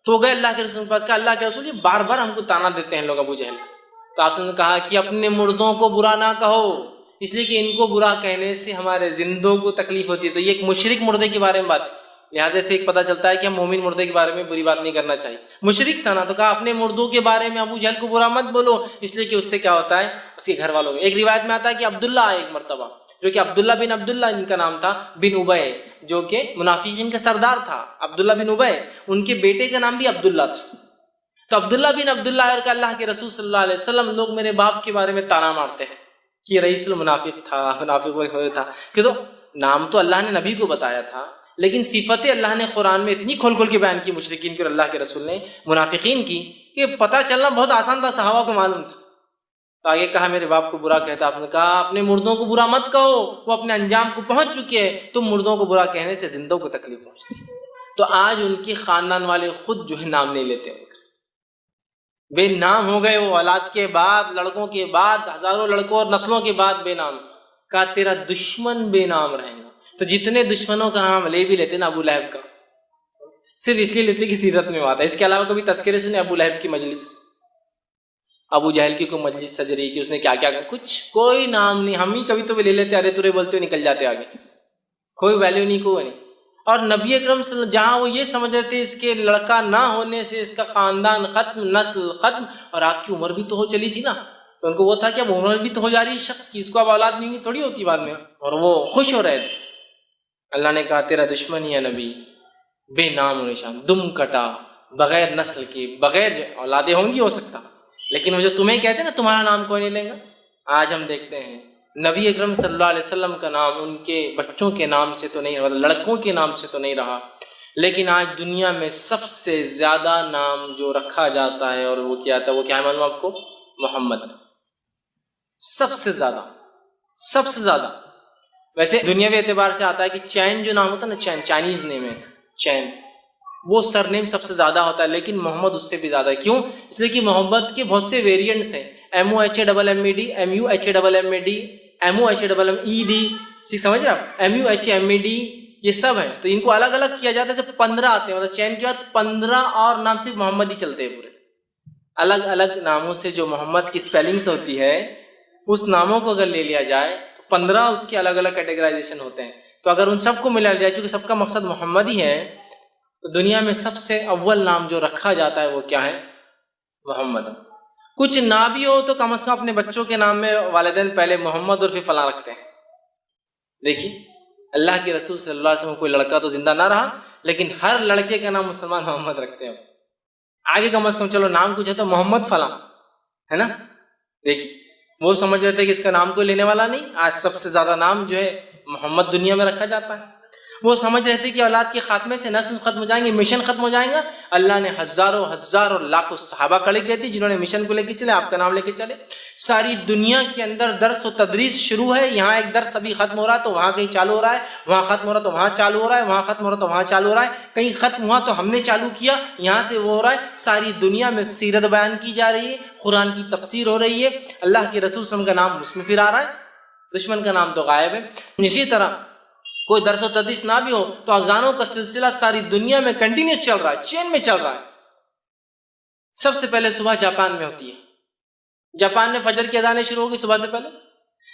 تو وہ گئے اللہ کے رسول کے پاس، کہا اللہ کے رسول یہ بار بار ہم کو تانا دیتے ہیں لوگ ابو جہل. تو آپ نے کہا کہ اپنے مردوں کو برا نہ کہو، اس لیے کہ ان کو برا کہنے سے ہمارے زندوں کو تکلیف ہوتی ہے. تو یہ ایک مشرک مردے کے بارے میں بات، لہٰذا سے ایک پتہ چلتا ہے کہ ہم مومن مردے کے بارے میں بری بات نہیں کرنا چاہیے. مشرک تھا نا، تو کہا اپنے مردوں کے بارے میں ابو جہل کو برا مت بولو، اس لیے کہ اس سے کیا ہوتا ہے، اس کے گھر والوں کو. ایک روایت میں آتا ہے کہ عبداللہ آئے ایک مرتبہ، جو کہ عبداللہ بن عبداللہ ان کا نام تھا بن ابے، جو کہ منافقین کا سردار تھا. عبداللہ بن ابے، ان کے بیٹے کا نام بھی عبداللہ تھا. تو عبداللہ بن عبداللہ اور کہ اللہ کے رسول صلی اللہ علیہ وسلم، لوگ میرے باپ کے بارے میں تانا مارتے ہیں کہ یہ رئیس المنافق تھا، منافق ہوئے تھا. کہ تو نام تو اللہ نے نبی کو بتایا تھا، لیکن صفتیں اللہ نے قرآن میں اتنی کھول کھول کے بیان کی مشرکین کی اور اللہ کے رسول نے منافقین کی کہ پتہ چلنا بہت آسان تھا، صحابہ کو معلوم تھا. تو آگے کہا میرے باپ کو برا کہتا. آپ نے کہا اپنے مردوں کو برا مت کہو، وہ اپنے انجام کو پہنچ چکے ہیں، تم مردوں کو برا کہنے سے زندوں کو تکلیف پہنچتی. تو آج ان کے خاندان والے خود جو ہے نام نہیں لیتے، بے نام ہو گئے. وہ اولاد کے بعد، لڑکوں کے بعد، ہزاروں لڑکوں اور نسلوں کے بعد بے نام. کہا تیرا دشمن بے نام رہے گا. تو جتنے دشمنوں کا نام لے بھی لیتے نا، ابو لہب کا صرف اس لیے لیتے کہ سیرت میں آتا ہے. اس کے علاوہ کبھی تذکرے سنے ابو لہب کی مجلس، ابو جہل کی کوئی مجلس سج رہی کہ اس نے کیا کیا کہا؟ کچھ کوئی نام نہیں. ہم ہی کبھی تو بھی لے لیتے، ارے تورے بولتے ہوئے نکل جاتے آگے، کوئی ویلیو نہیں، کوئی نہیں. اور نبی اکرم صلی اللہ علیہ وسلم جہاں وہ یہ سمجھ رہے تھے اس کے لڑکا نہ ہونے سے اس کا خاندان ختم، نسل ختم، اور آپ کی عمر بھی تو ہو چلی تھی نا، تو ان کو وہ تھا کہ اب عمر بھی تو ہو جا رہی ہے شخص کی، اس کو اب اولاد نہیں ہوئی تھوڑی ہوتی بعد میں، اور وہ خوش ہو رہے تھے. اللہ نے کہا تیرا دشمن ہی ہے نبی، بے نام و نشان، دم کٹا، بغیر نسل کے، بغیر اولادیں ہوں گی ہو سکتا، لیکن وہ جو تمہیں کہتے ہیں نا تمہارا نام کوئی نہیں لے گا. آج ہم دیکھتے ہیں نبی اکرم صلی اللہ علیہ وسلم کا نام ان کے بچوں کے نام سے تو نہیں، لڑکوں کے نام سے تو نہیں رہا، لیکن آج دنیا میں سب سے زیادہ نام جو رکھا جاتا ہے اور وہ کیا تھا، وہ کیا ہے معلوم آپ کو؟ محمد. سب سے زیادہ. ویسے دنیاوی اعتبار سے آتا ہے کہ چین جو نام ہوتا ہے نا، چین چائنیز نیم ہے، چین، وہ سر نیم سب سے زیادہ ہوتا ہے، لیکن محمد اس سے بھی زیادہ ہے. کیوں؟ اس لیے کہ محمد کے بہت سے ویریئنٹس ہیں، MOHAMMED، MUHAMMAD، MOHAMMED، سمجھ رہے آپ؟ MUHMED، یہ سب ہیں. تو ان کو الگ الگ کیا جاتا ہے، صرف 15 آتے ہیں، مطلب چین کے بعد 15 اور نام صرف محمد ہی چلتے ہیں پورے. الگ الگ ناموں سے جو محمد کی سپیلنگز ہوتی ہے، اس ناموں کو اگر لے لیا جائے تو 15 اس کے الگ الگ کیٹیگرائزیشن ہوتے ہیں. تو اگر ان سب کو ملا جائے، چونکہ سب کا مقصد محمد ہی ہے، تو دنیا میں سب سے اول نام جو رکھا جاتا ہے وہ کیا ہے؟ محمد. کچھ نہ بھی ہو تو کم از کم اپنے بچوں کے نام میں والدین پہلے محمد اور پھر فلاں رکھتے ہیں. دیکھیے اللہ کے رسول صلی اللہ علیہ وسلم کوئی لڑکا تو زندہ نہ رہا، لیکن ہر لڑکے کا نام مسلمان محمد رکھتے ہیں. آگے کم از کم چلو نام کچھ ہے تو محمد فلاں ہے نا. دیکھیے وہ سمجھ رہے تھے کہ اس کا نام کوئی لینے والا نہیں. آج سب سے زیادہ نام جو ہے محمد دنیا میں رکھا جاتا ہے. وہ سمجھ رہے تھے کہ اولاد کے خاتمے سے نسل ختم ہو جائیں گے، مشن ختم ہو جائیں گا. اللہ نے ہزاروں اور لاکھوں صحابہ کھڑے کر دی جنہوں نے مشن کو لے کے چلے، آپ کا نام لے کے چلے. ساری دنیا کے اندر درس و تدریس شروع ہے. یہاں ایک درس ابھی ختم ہو رہا ہے تو وہاں کہیں چالو ہو رہا ہے، وہاں ختم ہو رہا ہے تو وہاں چالو ہو رہا ہے، وہاں ختم ہو رہا ہے تو وہاں چالو ہو رہا ہے، کہیں ختم ہوا تو ہم نے چالو کیا، یہاں سے وہ ہو رہا ہے. ساری دنیا میں سیرت بیان کی جا رہی ہے، قرآن کی تفسیر ہو رہی ہے. اللہ کے رسول صلی اللہ علیہ وسلم کا نام اس میں پھر آ رہا ہے، دشمن کا نام تو غائب ہے. اسی طرح کوئی درس و تدریس نہ بھی ہو تو اذانوں کا سلسلہ ساری دنیا میں کنٹینیوس چل رہا ہے، چین میں چل رہا ہے. سب سے پہلے صبح جاپان میں ہوتی ہے، جاپان میں فجر کی اذانیں شروع ہوگی صبح سے پہلے.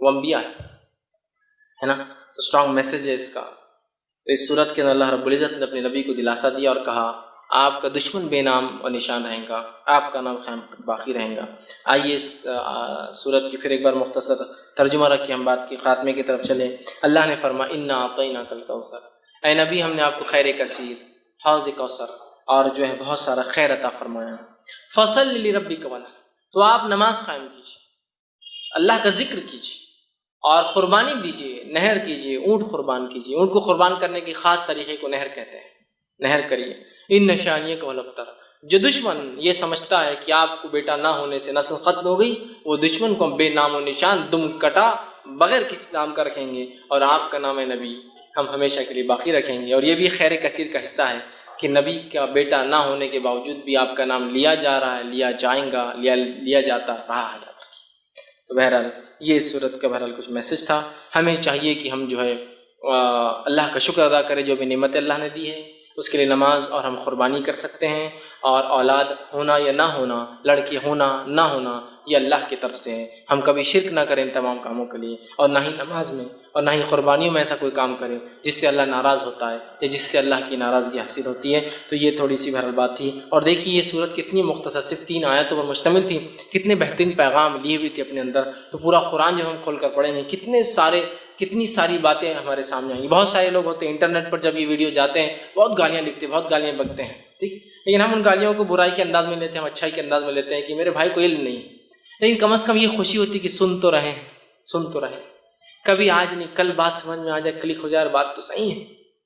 وہ انبیاء ہے نا. تو اسٹرانگ میسج ہے اس کا. تو اس صورت کے اندر اللہ رب العزت نے اپنے نبی کو دلاسا دیا اور کہا آپ کا دشمن بے نام و نشان رہے گا، آپ کا نام قیامت باقی رہے گا. آئیے اس صورت کی پھر ایک بار مختصر ترجمہ رکھ کے ہم بات کی خاتمے کی طرف چلیں. اللہ نے فرمایا انا اعطیناک الکوثر، اے نبی ہم نے آپ کو خیر کثیر، حوض کوثر اور جو ہے بہت سارا خیر عطا فرمایا. فصل لربک ونحر، تو آپ نماز قائم کیجیے، اللہ کا ذکر کیجیے اور قربانی دیجیے، نہر کیجیے، اونٹ قربان کیجیے. اونٹ کو قربان کرنے کی خاص طریقے کو نہر کہتے ہیں، نہر کریے. ان شانیک والابتر، جو دشمن یہ سمجھتا ہے کہ آپ کو بیٹا نہ ہونے سے نسل ختم ہو گئی، وہ دشمن کو ہم بے نام و نشان دم کٹا بغیر کسی نام کا رکھیں گے، اور آپ کا نام ہے نبی ہم ہمیشہ کے لیے باقی رکھیں گے. اور یہ بھی خیر کثیر کا حصہ ہے کہ نبی کا بیٹا نہ ہونے کے باوجود بھی آپ کا نام لیا جا رہا ہے، لیا جائیں گا، لیا جاتا رہا ہے. تو بہرحال یہ اس صورت کا بہرحال کچھ میسج تھا. ہمیں چاہیے کہ ہم جو ہے اللہ کا شکر ادا کریں جو بھی نعمت اللہ نے دی ہے. اس کے لیے نماز اور ہم قربانی کر سکتے ہیں، اور اولاد ہونا یا نہ ہونا، لڑکی ہونا نہ ہونا، یہ اللہ کی طرف سے ہے. ہم کبھی شرک نہ کریں ان تمام کاموں کے لیے، اور نہ ہی نماز میں اور نہ ہی قربانیوں میں ایسا کوئی کام کریں جس سے اللہ ناراض ہوتا ہے یا جس سے اللہ کی ناراضگی حاصل ہوتی ہے. تو یہ تھوڑی سی بہرحال بات تھی. اور دیکھیے یہ صورت کتنی مختصر، صرف 3 آیتوں پر مشتمل تھی، کتنے بہترین پیغام لیے ہوئی تھی اپنے اندر. تو پورا قرآن جب ہم کھول کر پڑھیں گے کتنی ساری باتیں ہمارے سامنے آئیں گی. بہت سارے لوگ ہوتے ہیں انٹرنیٹ پر جب یہ ویڈیو جاتے ہیں بہت گالیاں لکھتے ہیں، بہت گالیاں بکتے ہیں، ٹھیک. لیکن ہم ان گالیوں کو برائی کے انداز میں لیتے ہیں، ہم اچھائی کے انداز میں لیتے ہیں کہ میرے بھائی کو علم نہیں. لیکن کم از کم یہ خوشی ہوتی کہ سن تو رہے. کبھی آج نہیں کل بات سمجھ میں آ جائے، کلک ہو جائے. اور بات تو صحیح ہے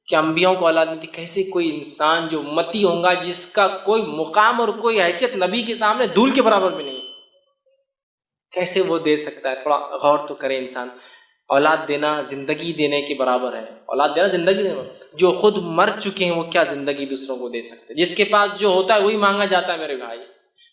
کہ انبیاؤں کو اولاد نہیں تھی. کیسے کوئی انسان جو امتی ہوگا جس کا کوئی مقام اور کوئی حیثیت نبی کے سامنے دھول کے برابر بھی نہیں، کیسے وہ دے سکتا ہے؟ تھوڑا غور تو کرے انسان. اولاد دینا زندگی دینے کے برابر ہے. اولاد دینا زندگی دینا. جو خود مر چکے ہیں وہ کیا زندگی دوسروں کو دے سکتے؟ جس کے پاس جو ہوتا ہے وہی مانگا جاتا ہے میرے بھائی.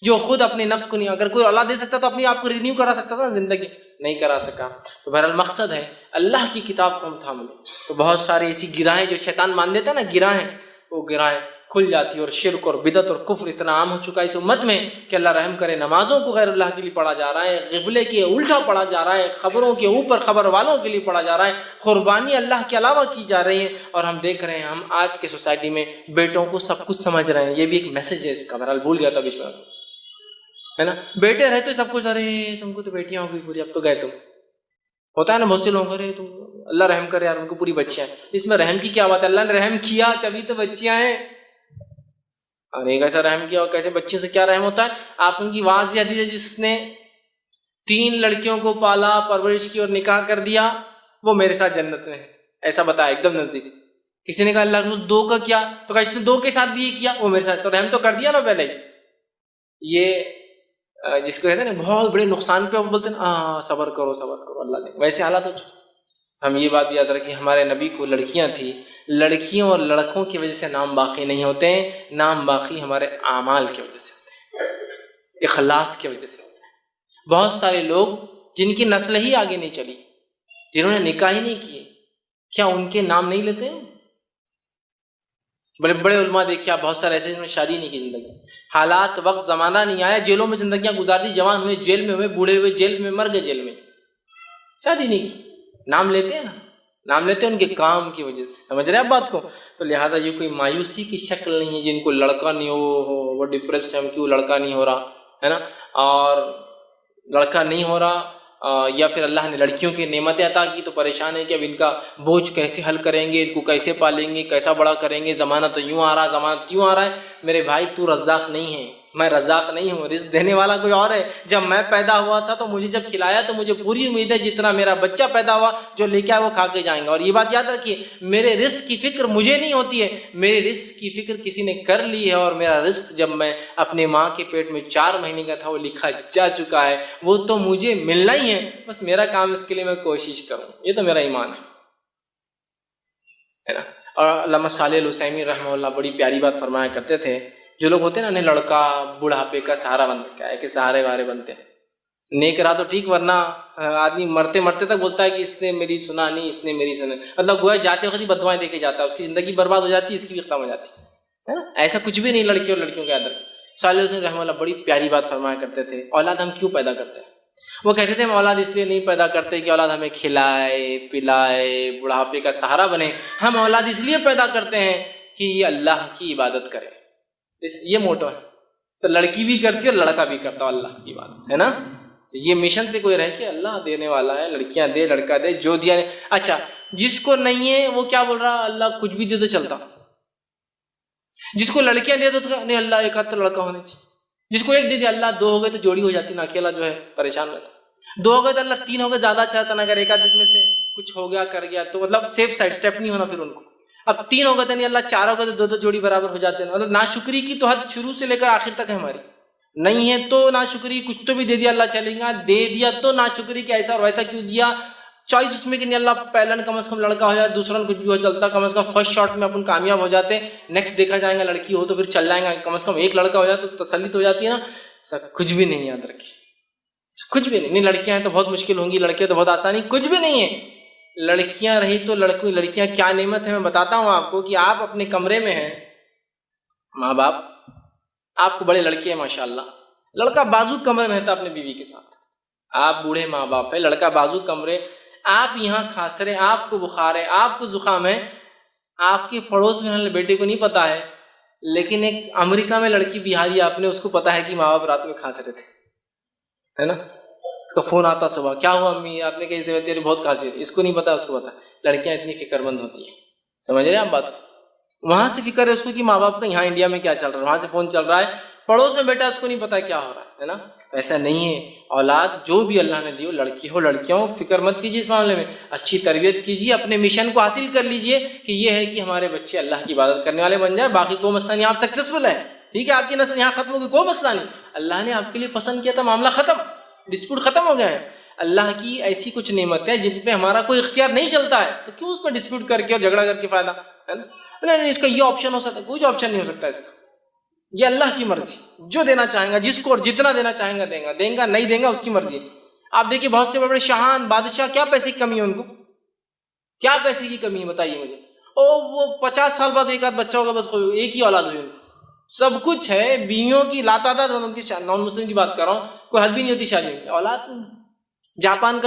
جو خود اپنے نفس کو نہیں، اگر کوئی اولاد دے سکتا تو اپنے آپ کو رینیو کرا سکتا تھا، زندگی نہیں کرا سکا. تو بہرحال مقصد ہے اللہ کی کتاب کو ہم تھام لیں. تو بہت سارے ایسی گراہیں جو شیطان مان دیتا ہے نا، گراہیں، وہ گراہیں کھل جاتی ہے. اور شرک اور بدعت اور کفر اتنا عام ہو چکا ہے اس امت میں کہ اللہ رحم کرے، نمازوں کو غیر اللہ کے لیے پڑھا جا رہا ہے، قبلے کے الٹا پڑھا جا رہا ہے، خبروں کے اوپر خبر والوں کے لیے پڑھا جا رہا ہے، قربانی اللہ کے علاوہ کی جا رہی ہے. اور ہم دیکھ رہے ہیں ہم آج کے سوسائٹی میں بیٹوں کو سب کچھ سمجھ رہے ہیں. یہ بھی ایک میسج ہے اس کا. بہرحال بھول گیا تھا بیچ میں، ہے نا. بیٹے رہتے سب کچھ، ارے تم کو تو بیٹیاں ہو گئی پوری، اب تو گئے تم. ہوتا ہے نا بہت سے لوگ، ارے تو اللہ رحم کرے یار ان کو پوری بچیاں ہیں. اس میں رحم کی کیا بات ہے؟ اللہ نے رحم کیا تبھی تو بچیاں ہیں. اور ایک ایسا رحم کیا اور کیسے بچیوں سے کیا رحم ہوتا ہے؟ آپ سن کی واضح حدیث ہے، جس نے 3 لڑکیوں کو پالا، پرورش کی اور نکاح کر دیا، وہ میرے ساتھ جنت میں ہے. ایسا بتایا ایک دم نزدیک. کسی نے کہا اللہ نے 2 کا کیا؟ تو کہا اس نے 2 کے ساتھ بھی یہ کیا، وہ میرے ساتھ. تو رحم تو کر دیا نا پہلے. یہ جس کو کہتے ہیں نا بہت بڑے نقصان پہ بولتے ہیں نا صبر کرو اللہ نے، ویسے حالات ہو چکے. ہم یہ بات یاد رکھیں، ہمارے نبی کو لڑکیاں تھیں. لڑکیوں اور لڑکوں کی وجہ سے نام باقی نہیں ہوتے ہیں، نام باقی ہمارے اعمال کی وجہ سے ہوتے ہیں، اخلاص کی وجہ سے ہوتے ہیں. بہت سارے لوگ جن کی نسل ہی آگے نہیں چلی، جنہوں نے نکاح ہی نہیں کیے، کیا ان کے نام نہیں لیتے ہیں؟ بڑے بڑے علماء دیکھیں آپ، بہت سارے ایسے جنہوں نے شادی نہیں کی زندگی. حالات وقت زمانہ نہیں آیا، جیلوں میں زندگیاں گزار دی، جوان ہوئے جیل میں ہوئے، بوڑھے ہوئے جیل میں، مر گئے جیل میں، شادی نہیں کی. نام لیتے ہیں نا، نام لیتے ہیں ان کے کام کی وجہ سے. سمجھ رہے ہیں آپ بات کو؟ تو لہٰذا یہ کوئی مایوسی کی شکل نہیں ہے. جن کو لڑکا نہیں ہو وہ ڈپریس ہے، ہم کیوں لڑکا نہیں ہو رہا ہے نا، اور لڑکا نہیں ہو رہا یا پھر اللہ نے لڑکیوں کی نعمتیں عطا کی تو پریشان ہے کہ اب ان کا بوجھ کیسے حل کریں گے، ان کو کیسے پالیں گے، کیسا بڑا کریں گے، زمانہ تو یوں آ رہا، زمانہ کیوں آ رہا ہے. میرے بھائی تو رزاق نہیں ہے، میں رزاق نہیں ہوں، رزق دینے والا کوئی اور ہے. جب میں پیدا ہوا تھا تو مجھے جب کھلایا تو مجھے پوری امید ہے جتنا میرا بچہ پیدا ہوا جو لے کے آئے وہ کھا کے جائیں گا. اور یہ بات یاد رکھیے، میرے رزق کی فکر مجھے نہیں ہوتی ہے، میرے رزق کی فکر کسی نے کر لی ہے. اور میرا رزق جب میں اپنے ماں کے پیٹ میں 4 مہینے کا تھا وہ لکھا جا چکا ہے، وہ تو مجھے ملنا ہی ہے. بس میرا کام اس کے لیے میں کوشش کروں. یہ تو میرا ایمان ہے نا. اور علامہ صالح العثیمین رحمہ اللہ بڑی پیاری بات فرمایا کرتے تھے، جو لوگ ہوتے ہیں نا لڑکا بڑھاپے کا سہارا بن رکھا ہے کہ سہارے وارے بنتے ہیں، نیک رہا تو ٹھیک، ورنہ آدمی مرتے مرتے تک بولتا ہے کہ اس نے میری سنا نہیں، اس نے میری سنا، مطلب گویا جاتے وقت ہی بدوائیں دے کے جاتا ہے، اس کی زندگی برباد ہو جاتی ہے، اس کی بھی ختم ہو جاتی ہے نا. ایسا کچھ بھی نہیں لڑکی اور لڑکیوں کے اندر. صالح العثیمین رحمہ اللہ بڑی پیاری بات فرمایا کرتے تھے، اولاد ہم کیوں پیدا کرتے ہیں؟ وہ کہتے تھے ہم اولاد اس لیے نہیں پیدا کرتے کہ اولاد ہمیں کھلائے پلائے بڑھاپے کا سہارا بنے، ہم اولاد اس لیے پیدا کرتے ہیں کہ یہ اللہ کی عبادت کرے، یہ موٹو ہے۔ تو لڑکی بھی کرتی ہے اور لڑکا بھی کرتا ہے اللہ کی عبادت، ہے نا؟ تو یہ مشن سے کوئی رہے کہ اللہ دینے والا ہے، لڑکیاں دے لڑکا دے، جو دیا نہیں۔ اچھا جس کو نہیں ہے وہ کیا بول رہا، اللہ کچھ بھی دے تو چلتا۔ جس کو لڑکیاں دے تو نہیں، اللہ ایک ہاتھ تو لڑکا ہونے چاہیے۔ جس کو ایک دے دیا، اللہ دو ہو گئے تو جوڑی ہو جاتی نا، اکیلا جو ہے پریشان رہتا۔ دو ہو گئے تو اللہ تین ہو گئے زیادہ اچھا رہتا نا، اگر ایک آدھ اس میں سے کچھ ہو گیا کر گیا تو مطلب سیف سائڈ اسٹیپ نہیں ہونا پھر ان کو۔ اب تین ہو گئے تو نہیں، اللہ چار ہو گئے تو دو دو جوڑی برابر ہو جاتے ہیں۔ مطلب ناشکری کی تو حد شروع سے لے کر آخر تک ہے ہماری۔ نہیں ہے تو ناشکری، کچھ تو بھی دے دیا اللہ چلے گا، دے دیا تو ناشکری کہ ایسا اور ویسا کیوں دیا۔ چوائس اس میں کہ نہیں اللہ پہلا کم از کم لڑکا ہو جائے، دوسرا کچھ بھی ہو چلتا، کم از کم فرسٹ شاٹ میں اپن کامیاب ہو جاتے، نیکسٹ دیکھا جائے گا لڑکی ہو تو پھر چل جائیں گا، کم از کم ایک لڑکا ہو جائے تو تسلی ہو جاتی ہے نا۔ سب کچھ بھی نہیں، یاد رکھیے کچھ بھی نہیں۔ لڑکیاں ہیں تو بہت مشکل ہوں گی، لڑکے تو بہت آسانی، کچھ بھی نہیں ہے۔ لڑکیاں رہی تو لڑکیاں کیا نعمت ہے، میں بتاتا ہوں آپ کو کہ آپ اپنے کمرے میں ہیں، ماں باپ آپ کو بڑے لڑکے ہیں ماشاءاللہ، لڑکا بازو کمرے میں رہتا اپنے بیوی کے ساتھ، آپ بوڑھے ماں باپ ہے، لڑکا بازو کمرے، آپ یہاں کھانس رہے، آپ کو بخار ہے، آپ کو زکام ہے، آپ کے پڑوس میں بیٹے کو نہیں پتا ہے، لیکن ایک امریکہ میں لڑکی بہاری آپ نے، اس کو پتا ہے کہ ماں باپ رات میں کھانس رہے تھے، ہے نا؟ اس کا فون آتا صبح، کیا ہوا امی، آپ نے کہا تیرے بہت کھانسی ہے، اس کو نہیں پتا، اس کو پتا۔ لڑکیاں اتنی فکر مند ہوتی ہیں، سمجھ رہے ہیں آپ بات کو؟ وہاں سے فکر ہے اس کو کہ ماں باپ کا یہاں انڈیا میں کیا چل رہا ہے، وہاں سے فون چل رہا ہے، پڑوس میں بیٹا اس کو نہیں پتا کیا ہو رہا ہے نا؟ تو ایسا نہیں ہے، اولاد جو بھی اللہ نے دی ہو، لڑکی ہو لڑکیاں ہو، فکر مت کیجیے اس معاملے میں، اچھی تربیت کیجیے، اپنے مشن کو حاصل کر لیجیے کہ یہ ہے کہ ہمارے بچے اللہ کی عبادت کرنے والے بن جائیں، باقی کوئی مسئلہ نہیں، آپ سکسیسفل ہیں، ٹھیک ہے، آپ کی نسل یہاں ختم ہوگی، کوئی مسئلہ نہیں، اللہ نے آپ کے لیے پسند کیا تھا، معاملہ ختم، ڈسپیوٹ ختم ہو گیا ہے۔ اللہ کی ایسی کچھ نعمت ہے جن پہ ہمارا کوئی اختیار نہیں چلتا ہے، تو کیوں اس پہ ڈسپیوٹ کر کے اور جھگڑا کر کے فائدہ ہے نا؟ نہیں اس کا یہ آپشن ہو سکتا ہے، کچھ آپشن نہیں ہو سکتا اس کا، یہ اللہ کی مرضی، جو دینا چاہیں گا جس کو اور جتنا دینا چاہیں گا دیں گا، دیں گا نہیں دیں گا اس کی مرضی ہے۔ آپ دیکھیے بہت سے بڑے بڑے شاہان بادشاہ، کیا پیسے کی کمی ہے ان کو، کیا پیسے کی کمی ہے بتائیے مجھے؟ وہ 50 سال بعد ایک آدھ بچہ ہوگا، بس ایک ہی اولاد ہوئی ان کو، سب کچھ ہے، بیویوں کی لاتعداد، ان کی نان مسلم کی بات کر رہا ہوں، کوئی حد بھی نہیں ہوتی شادی میں، اولاد۔ جاپان کا